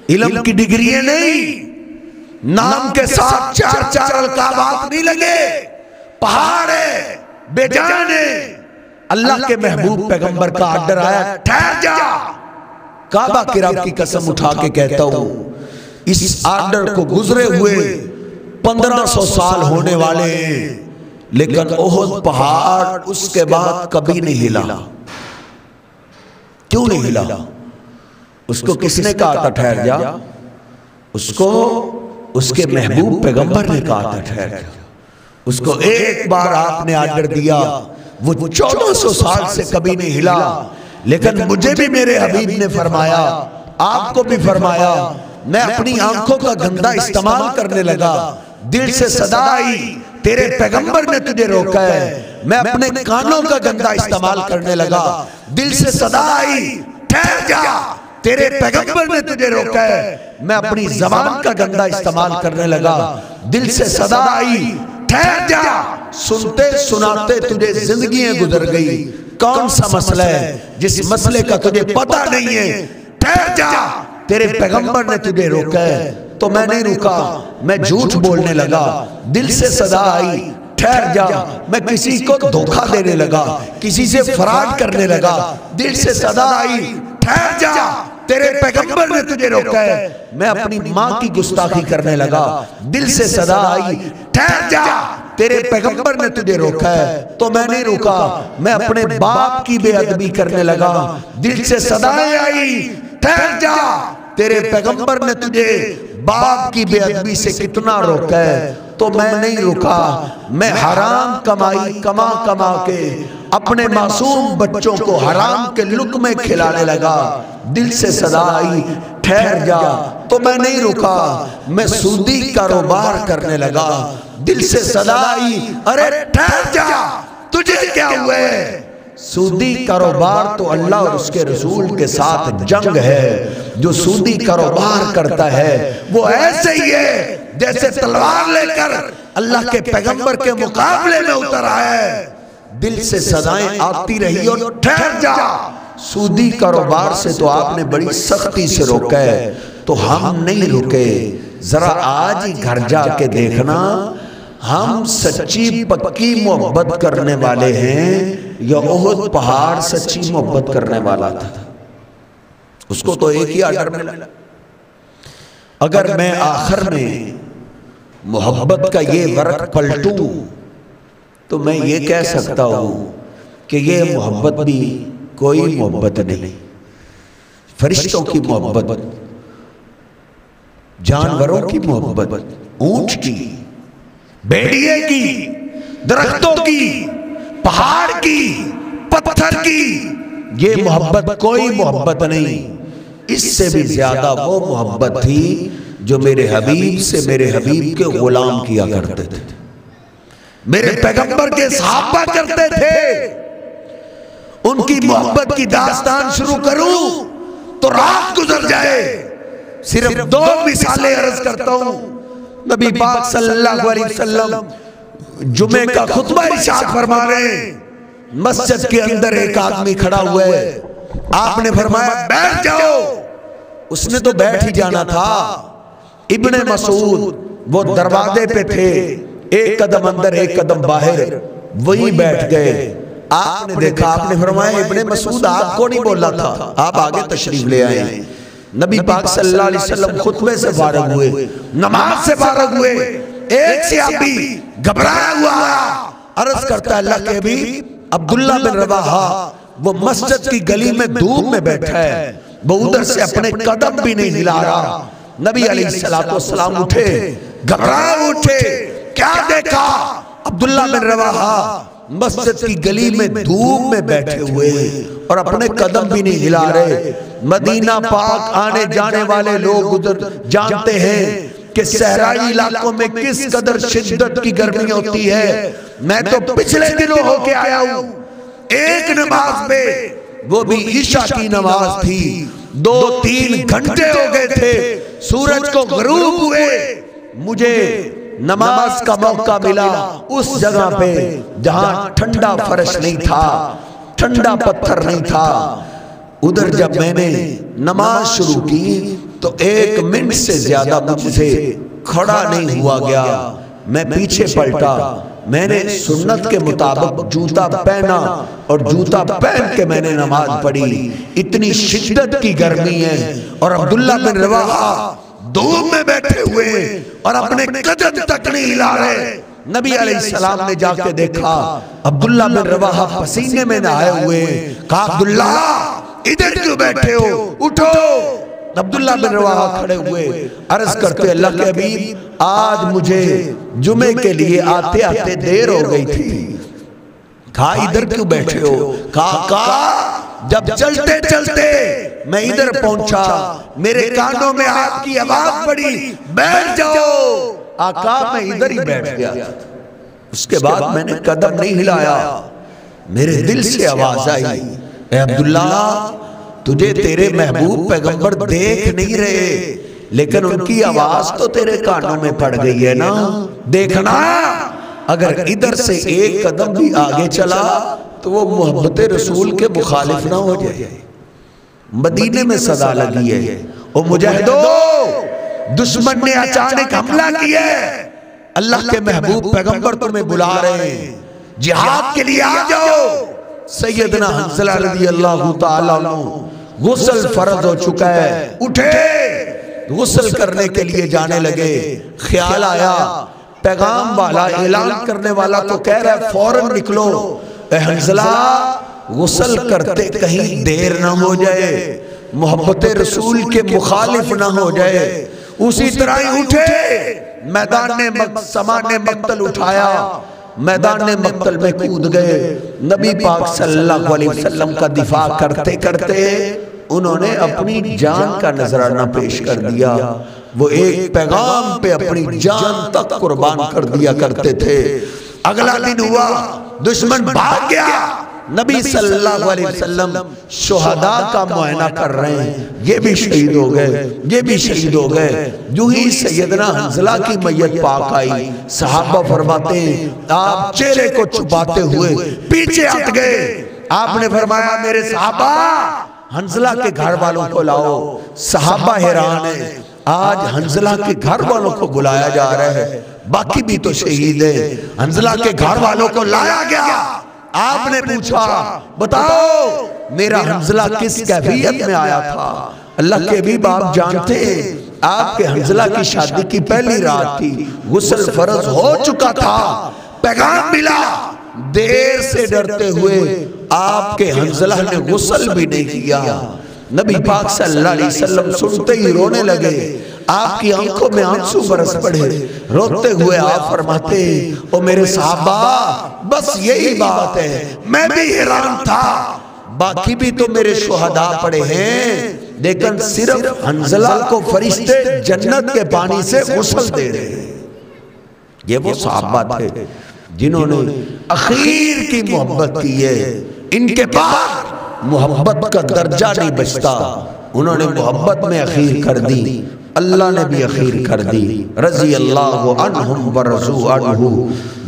علم کی ڈگریاں نہیں، نام کے ساتھ چار چار القابات نہیں لگے، پہاڑ ہے، بے جان ہے۔ اللہ کے محبوب پیغمبر کا آرڈر آیا، ٹھہر جا۔ کعبہ کی رب کی قسم اٹھا کے کہتا ہوں، اس آرڈر کو گزرے ہوئے 1500 سال ہونے والے ہیں، لیکن احد پہاڑ اس کے بعد کبھی نہیں ہلا۔ کیوں نہیں ہلا؟ اس کو کس نے کہا تھا ٹھہر جا؟ اس کو اس کے محبوب پیغمبر نے کہا تھا ٹھہر جا۔ اس کو ایک بار آپ نے آرڈر دیا، وہ 1400 سال سے کبھی نہیں ہلا، لیکن مجھے بھی میرے حبیب نے فرمایا، آپ کو بھی فرمایا، میں اپنی آنکھوں کا گندہ استعمال کرنے لگا، دل سے صدا آئی تیرے پیغمبر نے تجھے روکا ہے، میں اپنے کانوں کا گندہ استعمال کرنے لگا، دل سے صدا آئی ٹھہر جا تیرے پیغمبر نے تجھے روکا ہے، میں اپنی زبان کا گندہ استعمال کرنے لگا، دل سے صدا آئی ٹھہر جا، سنتے سناتے تجھے زندگیاں گزر گئی، کون سا مسئلہ ہے جس مسئلے کا تجھے پتہ نہیں ہے، ٹھہر جا تیرے پیغمبر نے تجھے روکا ہے۔ تو میں نہیں رکا، میں جھوٹ بولنے لگا، دل سے صدا آئی ٹھہر جا، میں کسی کو دھوکہ دینے لگا، کسی سے فراڈ کرنے لگا، دل سے صدا آئی ٹھہر جا تیرے پیغمبر نے تجھے روکا ہے، میں اپنی ماں کی گستاخی کرنے لگا، دل سے صدا آئی ٹھہر جا تیرے پیغمبر نے تجھے روکا ہے، تو میں نہیں رکا، میں اپنے باپ کی بے ادبی کرنے لگا، دل سے صدائیں آئی ٹھہر جا تیرے پیغمبر نے تجھے باپ کی بے ادبی سے کتنا روکا ہے، تو میں نہیں رکا، میں حرام کمائی کما کما کے اپنے معصوم بچوں کو حرام کے لقمے کھلانے لگا، دل سے صدا آئی ٹھہر جا، تو میں نہیں رکا، میں سودی کاروبار کرنے لگا، دل سے صدا آئی ارے ٹھہر جا تجھے کیا ہوئے؟ سودی کاروبار تو اللہ اور اس کے رسول کے ساتھ جنگ ہے، جو سودی کاروبار کرتا ہے وہ ایسے ہی ہے جیسے تلوار لے کر اللہ کے پیغمبر کے مقابلے میں اتر آیا ہے۔ دل سے صدائیں آتی رہی اور ٹھہر جا، سودی کاروبار سے تو آپ نے بڑی سختی سے روکا ہے، تو ہم نہیں رکے، ذرا آج ہی گھر جا کے دیکھنا ہم سچی پکی محبت کرنے والے ہیں یا احد پہاڑ سچی محبت کرنے والا تھا۔ اس کو تو ایک ہی آرڈر ملا، اگر میں آخر میں محبت کا یہ ورق پلٹوں تو میں یہ کہہ سکتا ہوں کہ یہ محبت بھی کوئی محبت نہیں، فرشتوں کی محبت، جانوروں کی محبت، اونٹ کی، بھیڑیے کی، درختوں کی، پہاڑ کی، پتھر کی، یہ محبت کوئی محبت نہیں۔ اس سے بھی زیادہ وہ محبت تھی جو میرے حبیب سے میرے حبیب کے غلام کیا کرتے تھے، میرے پیغمبر کے صحابہ کرتے تھے۔ ان کی محبت کی داستان شروع کروں تو رات گزر جائے، صرف 2 مثالیں عرض کرتا ہوں۔ نبی پاک صلی اللہ علیہ وسلم جمعے کا خطبہ ارشاد فرما رہے ہیں، مسجد کے اندر ایک آدمی کھڑا ہوا ہے، آپ نے فرمایا بیٹھ جاؤ. اس نے تو بیٹھ ہی جانا تھا. ابن مسعود وہ دروازے پہ تھے، ایک قدم اندر ایک قدم باہر، وہی بیٹھ گئے. آپ نے دیکھا، آپ نے فرمایا ابن مسعود آپ کو نہیں بولا تھا، آپ آگے تشریف لے آئے. نبی پاک صلی اللہ علیہ وسلم خطبے سے فارغ ہوئے، نماز سے فارغ ہوئے. ایک صحابی گھبرایا ہوا عرض کرتا ہے اللہ کے حبیب عبداللہ بن رواحہ وہ مسجد کی گلی میں دھوپ میں بیٹھا ہے، وہ ادھر سے اپنے قدم بھی نہیں ہلا رہا. نبی علیہ السلام اٹھے، گھبرائے اٹھے. کیا دیکھا؟ عبداللہ بن رواحہ مسجد کی گلی میں دھوپ میں بیٹھے ہوئے اور اپنے قدم بھی نہیں ہلا رہے. مدینہ پاک آنے جانے والے لوگ ادھر جانتے ہیں کہ صحرائی علاقوں میں کس قدر شدت کی گرمی ہوتی ہے. میں تو پچھلے دنوں ہو کے آیا ہوں، ایک نماز پہ، وہ بھی عشاء کی نماز تھی، 2-3 گھنٹے ہو گئے تھے سورج کو غروب ہوئے. مجھے نماز کا موقع ملا اس جگہ پہ جہاں ٹھنڈا فرش نہیں تھا، ٹھنڈا پتھر نہیں تھا. ادھر جب میں نے نماز شروع کی تو 1 منٹ سے زیادہ مجھ سے کھڑا نہیں ہوا گیا. میں پیچھے پلٹا، میں نے سنت کے مطابق جوتا پہنا اور جوتا پہن کے میں نے نماز پڑھی. اتنی شدت کی گرمی ہے اور عبداللہ بن رواحہ دھوپ میں بیٹھے ہوئے اور اپنے قدم تک نہیں ہلا رہے. نبی علیہ السلام نے جا کے دیکھا عبداللہ بن رواحہ پسینے میں نہائے ہوئے. کہا عبداللہ ادھر کیوں بیٹھے ہو، اٹھو. عبداللہ بن رواحہ کھڑے ہوئے، عرض کرتے اللہ کے حبیب آج مجھے جمعے کے لیے آتے آتے دیر ہو گئی تھی. کہا ادھر کیوں بیٹھے ہو؟ کہا جب چلتے چلتے میں ادھر پہنچا، میرے کانوں میں آپ کی آواز پڑی بیٹھ جاؤ. آقا میں ادھر ہی بیٹھ گیا. اس کے بعد میں نے قدم نہیں ہلایا. میرے دل سے آواز آئی اے عبداللہ تجھے تیرے محبوب پیغمبر دیکھ نہیں رہے لیکن ان کی آواز تو تیرے کانوں میں پڑ گئی ہے نا. دیکھنا اگر ادھر سے ایک قدم بھی آگے چلا تو وہ محبت رسول کے مخالف نہ ہو جائے. مدینے میں صدا لگی ہے او مجاہدو دشمن نے اچانک حملہ کیا ہے، اللہ کے محبوب پیغمبر تمہیں بلا رہے ہیں، جہاد کے لیے آ جاؤ. سیدنا حنظلہ رضی اللہ تعالیٰ عنہ غسل فرض ہو چکا ہے، اٹھے غسل کرنے کے لیے جانے لگے. خیال آیا پیغام والا اعلان کرنے والا تو کہہ رہا ہے فوراً نکلو. اے حنظلہ غسل کرتے کہیں دیر نہ ہو جائے، محبت رسول کے مخالف نہ ہو جائے. اسی طرح ہی اٹھے، میدان سامان مقتل اٹھایا، میدان مقتل میں کود گئے. نبی پاک صلی اللہ علیہ وسلم کا دفاع کرتے کرتے انہوں نے اپنی جان کا نذرانہ پیش کر دیا. وہ ایک پیغام پہ اپنی جان تک قربان کر دیا کرتے تھے. اگلا دن ہوا دشمن بھاگ گیا. نبی صلی اللہ علیہ وسلم شہداء کا معائنہ کر رہے ہیں، یہ بھی شہید ہو گئے، یہ بھی شہید ہو گئے. جو ہی سیدنا حنظلہ کی میت پاک آئی، صحابہ فرماتے ہیں آپ چہرے کو چھپاتے ہوئے پیچھے ہٹ گئے. آپ نے فرمایا میرے صحابہ حنظلہ کے گھر والوں کو لاؤ. صحابہ حیران ہیں، آج حنظلہ کے گھر والوں کو بلایا جا رہا ہے، باقی بھی تو شہید ہیں. حنظلہ کے گھر والوں کو لایا گیا. آپ نے پوچھا بتاؤ میرا حنظلہ کس کیفیت میں آیا تھا؟ اللہ کے حبیب آپ جانتے ہیں آپ کے حنظلہ کی شادی کی پہلی رات تھی، غسل فرض ہو چکا تھا، پیغام ملا. دیر سے ڈرتے ہوئے آپ کے حنظلہ نے غسل بھی نہیں کیا. نبی پاک صلی اللہ علیہ وسلم سنتے ہی رونے لگے. آپ کی آنکھوں میں آنسو برس پڑے. روتے ہوئے آپ فرماتے او میرے صحابہ بس یہی بات ہے، میں بھی حیران تھا، باقی بھی تو میرے شہداء پڑے ہیں لیکن صرف حنظلہ کو فرشتے جنت کے پانی سے غسل دے رہے ہیں. یہ وہ صحابہ تھے جنہوں نے اخیر کی محبت کی ہے. ان کے بعد محبت کا درجہ نہیں بچتا، انہوں نے محبت میں اخیر کر دی، اللہ نے بھی اخیر کر دی. رضی اللہ عنہم ورضوا عنہ.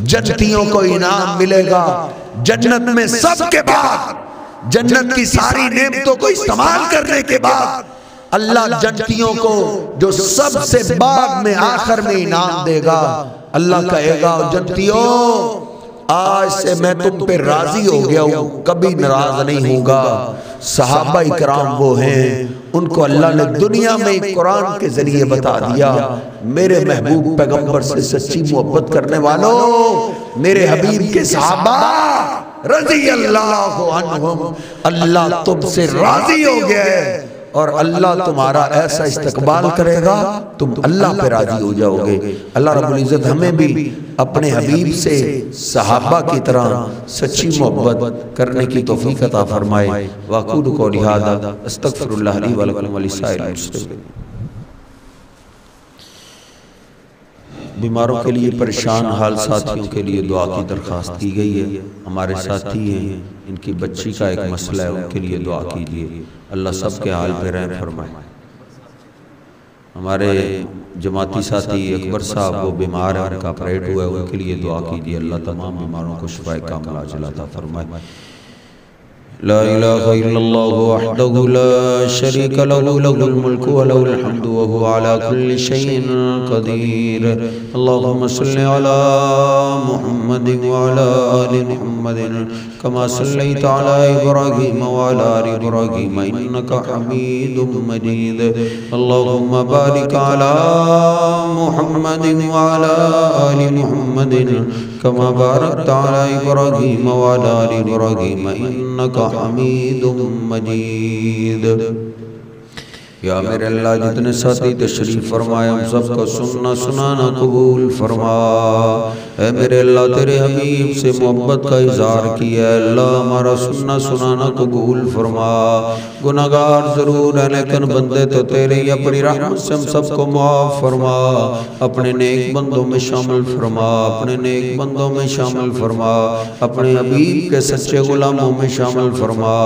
جنتیوں کو انعام ملے گا جنت میں سب کے بعد جنت کی ساری نعمتوں کو استعمال کرنے کے بعد اللہ جنتیوں کو جو سب سے بعد میں آخر میں انعام دے گا، اللہ کہے گا جنتیوں آج سے میں تم پہ راضی ہو گیا ہوں، کبھی ناراض نہیں ہوں گا۔ صحابہ اکرام وہ ہیں، ان کو اللہ نے دنیا میں قرآن کے ذریعے بتا دیا، میرے محبوب پیغمبر سے سچی محبت کرنے والوں، میرے حبیب کے صحابہ رضی اللہ عنہم، اللہ تم سے راضی ہو گیا ہے اور اللہ تمہارا ایسا استقبال کرے گا، تم اللہ پہ راضی ہو جاؤ گے۔ اللہ رب العزت ہمیں بھی اپنے حبیب سے صحابہ کی طرح سچی محبت کرنے کی توفیق عطا فرمائے۔ وَأَقُولُ قَوْلِي هَٰذَا أَسْتَغْفِرُ اللَّهَ لِي وَلَكُمْ وَلِسَائِرِ الْمُسْلِمِينَ۔ بیماروں کے لیے، پریشان حال ساتھیوں کے لیے دعا کی درخواست کی گئی ہے۔ ہمارے ساتھی ہیں، ان کی بچی کا ایک مسئلہ ہے، ان کے لیے دعا کیجیے، اللہ سب کے حال پہ رحم فرمائے۔ ہمارے جماعتی ساتھی اکبر صاحب وہ بیمار ہیں، ان کا آپریٹ ہوا ہے، ان کے لیے دعا کیجیے، اللہ تمام بیماروں کو شفائے کاملہ عاجلہ عطا فرمائے۔ لا الہ الا اللہ وحدہ لا شریک لہ لہ الملک ولہ الحمد وہو علی کل شیء قدیر۔ اللہم صل علی محمد وعلی آل محمد کما صلیت علی ابراہیم وعلی آل ابراہیم انکا حمید مجید۔ اللہم بارک علی محمد وعلی آل محمد کما بارکت علی ابراہیم وعلی آل ابراہیم انکا حمید مجید۔ یا میرے اللہ جتنے ساتھی تشریف فرمائے ہم سب کو سننا سنانا قبول فرما۔ اے میرے اللہ تیرے حبیب سے محبت کا اظہار کیا ہے، اللہ ہمارا سننا سنانا قبول فرما۔ گناہگار ضرور ہیں لیکن بندے تو تیرے ہی، اپنی رحمت سے ہم سب کو معاف فرما، اپنے نیک بندوں میں شامل فرما، اپنے نیک بندوں میں شامل فرما، اپنے حبیب کے سچے غلاموں میں شامل فرما۔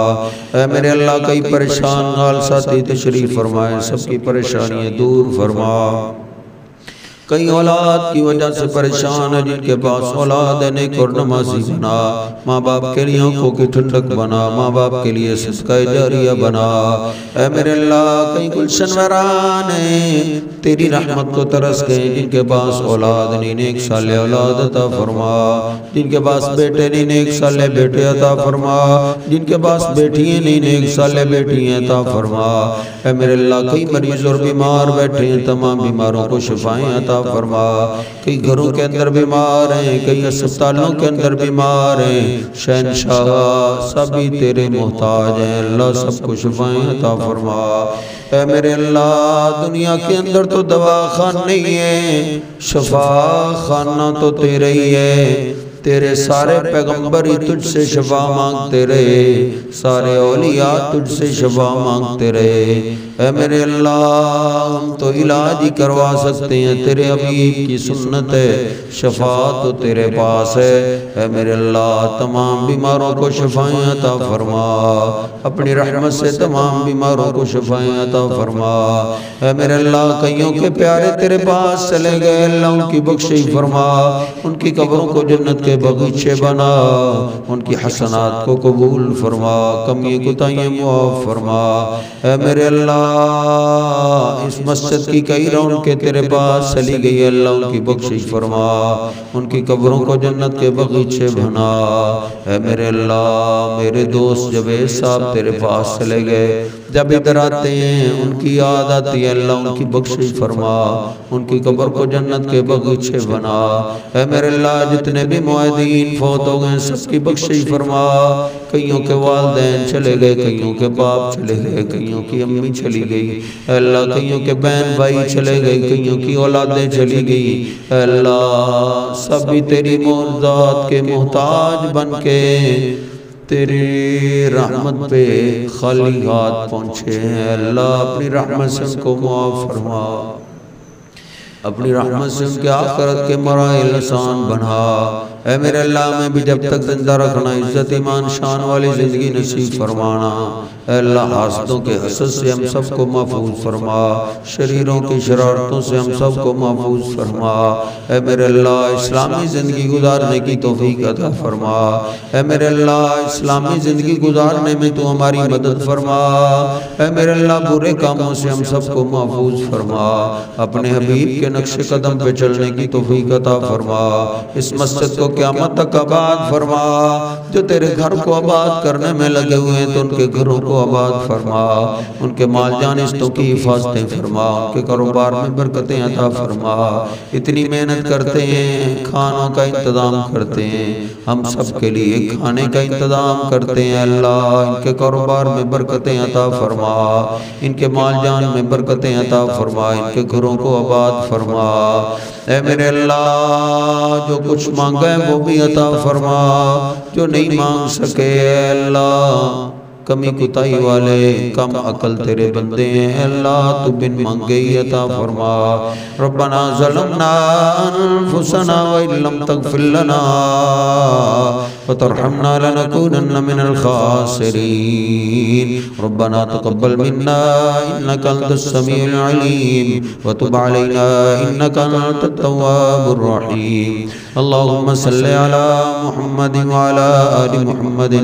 اے میرے اللہ کئی پریشان حال ساتھی تشریف فرمائے، سب کی پریشانیاں دور فرما۔ کئی اولاد کی وجہ سے پریشان ہے، جن کے پاس اولاد ہے نیک اور نمازی بنا، ماں باپ کے لیے آنکھوں کی ٹھنڈک بنا، ماں باپ کے لیے صدقہ جاریہ بنا۔ اے میرے اللہ کئی گلشن ویران ہیں، تیری رحمت کو ترس گئے، جن کے پاس اولاد نہیں نیک صالح اولاد عطا فرما، جن کے پاس بیٹے نہیں نیک صالح بیٹے عطا فرما، جن کے پاس بیٹیاں نہیں نیک صالح بیٹیاں عطا فرما۔ اے میرے اللہ کئی مریض اور بیمار بیٹھے ہیں، تمام بیماروں کو شفائیں عطا فرما۔ کئی گھروں کے اندر بیمار ہیں، کئی اسپتالوں کے اندر بیمار ہیں، شہنشاہ سبھی تیرے محتاج ہیں، اللہ سب کو شفائیں عطا فرما۔ اے میرے اللہ دنیا کے اندر تو دوا خان نہیں ہے، شفا خانہ تو تیرے ہی ہے، تیرے سارے پیغمبر ہی تجھ سے شفا مانگتے رہے، سارے اولیاء تجھ سے شفا مانگتے رہے۔ اے میرے اللہ ہم تو علاج ہی کروا سکتے ہیں، تیرے حبیب کی سنت ہے، شفا تو تیرے پاس ہے۔ اے میرے اللہ تمام بیماروں کو شفائیں عطا فرما، اپنی رحمت سے تمام بیماروں کو شفائیں عطا فرما۔ اے میرے اللہ کئیوں کے پیارے تیرے پاس چلے گئے، اللہ ان کی بخشش فرما، ان کی قبروں کو جنت کے بغیچے بنا، ان کی حسنات کو قبول فرما، کمی کوتاہیاں معاف فرما۔ اے میرے اللہ اس مسجد کی کئی رون کے تیرے پاس چلی گئی، اللہ ان کی بخشش فرما، ان کی قبروں کو جنت کے بغیچے بنا۔ اے میرے اللہ میرے دوست جاوید صاحب تیرے پاس چلے گئے، جب ادھر آتے ہیں ان کی یاد آتی ہے، اللہ ان کی بخشش فرما، ان کی قبر کو جنت کے بغیچے بنا۔ اے میرے اللہ جتنے بھی معاہدین فوت ہو گئے سب کی بخشش فرما، کئیوں کے والدین چلے گئے، کئیوں کے باپ چلے گئے، کئیوں کی امی چلی گئی، اے اللہ کئیوں کے بہن بھائی چلے گئے، کئیوں کی اولادیں چلی گئی، اے اللہ سبھی تیری معجزات کے محتاج بن کے تیری رحمت پہ خالی ہاتھ پہنچے ہیں، اے اللہ اپنی رحمت سے ان کو معاف فرما، اپنی رحمت سے ان کے آخرت کے مراحل آسان بنا۔ اے میرے اللہ میں بھی جب تک زندہ رکھنا، عزت ایمان شان والی زندگی نصیب فرمانا۔ اے اللہ حاسدوں کے حسد سے ہم سب کو محفوظ فرما، شریروں کی شرارتوں سے ہم سب کو محفوظ فرما۔ اے میرے اللہ اسلامی زندگی گزارنے کی توفیق عطا فرما۔ اے میرے اللہ اسلامی زندگی گزارنے میں تو ہماری مدد فرما۔ اے میرے اللہ برے کاموں سے ہم سب کو محفوظ فرما، اپنے حبیب کے نقش قدم پہ چلنے کی توفیق عطا فرما۔ اس مسجد کو قیامت تک آباد فرما، جو تیرے گھر کو آباد کرنے میں لگے ہوئے ہیں تو ان کے گھروں کو آباد فرما، ان کے مال جانستوں کی حفاظتیں فرما، ان کے کاروبار میں برکتیں عطا فرما۔ اتنی محنت کرتے ہیں، کھانوں کا انتظام کرتے ہیں، ہم سب کے لیے کھانے کا انتظام کرتے ہیں، اللہ ان کے کاروبار میں برکتیں عطا فرما، ان کے مال جان میں برکتیں عطا فرما، ان کے گھروں کو آباد فرما۔ اے میرے اللہ جو کچھ مانگا ہے وہ بھی عطا فرما، جو نہیں مانگ سکے اے اللہ کمی کوتاہی والے کم عقل تیرے بندے ہیں، اے اللہ تو بن مانگے ہی عطا فرما۔ ربنا ظلمنا انفسنا وان لم تغفر لنا وترحمنا لنكونن من الخاسرين ربنا تقبل منا انك انت السميع العليم وتب علينا انك انت التواب الرحيم اللهم صل على محمد وعلى آل محمد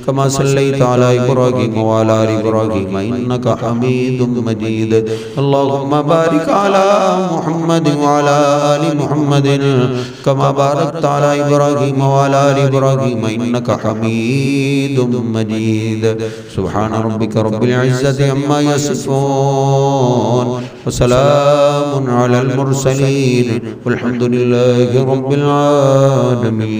كما صليت على إبراهيم وعلى آل إبراهيم إنك حميد مجيد اللهم بارك على محمد وعلى آل محمد كما باركت على إبراهيم وعلى آل إبراهيم إنك حميد مجيد سبحان ربك رب العزة عما يصفون وسلام على المرسلين والحمد لله رب العالمين.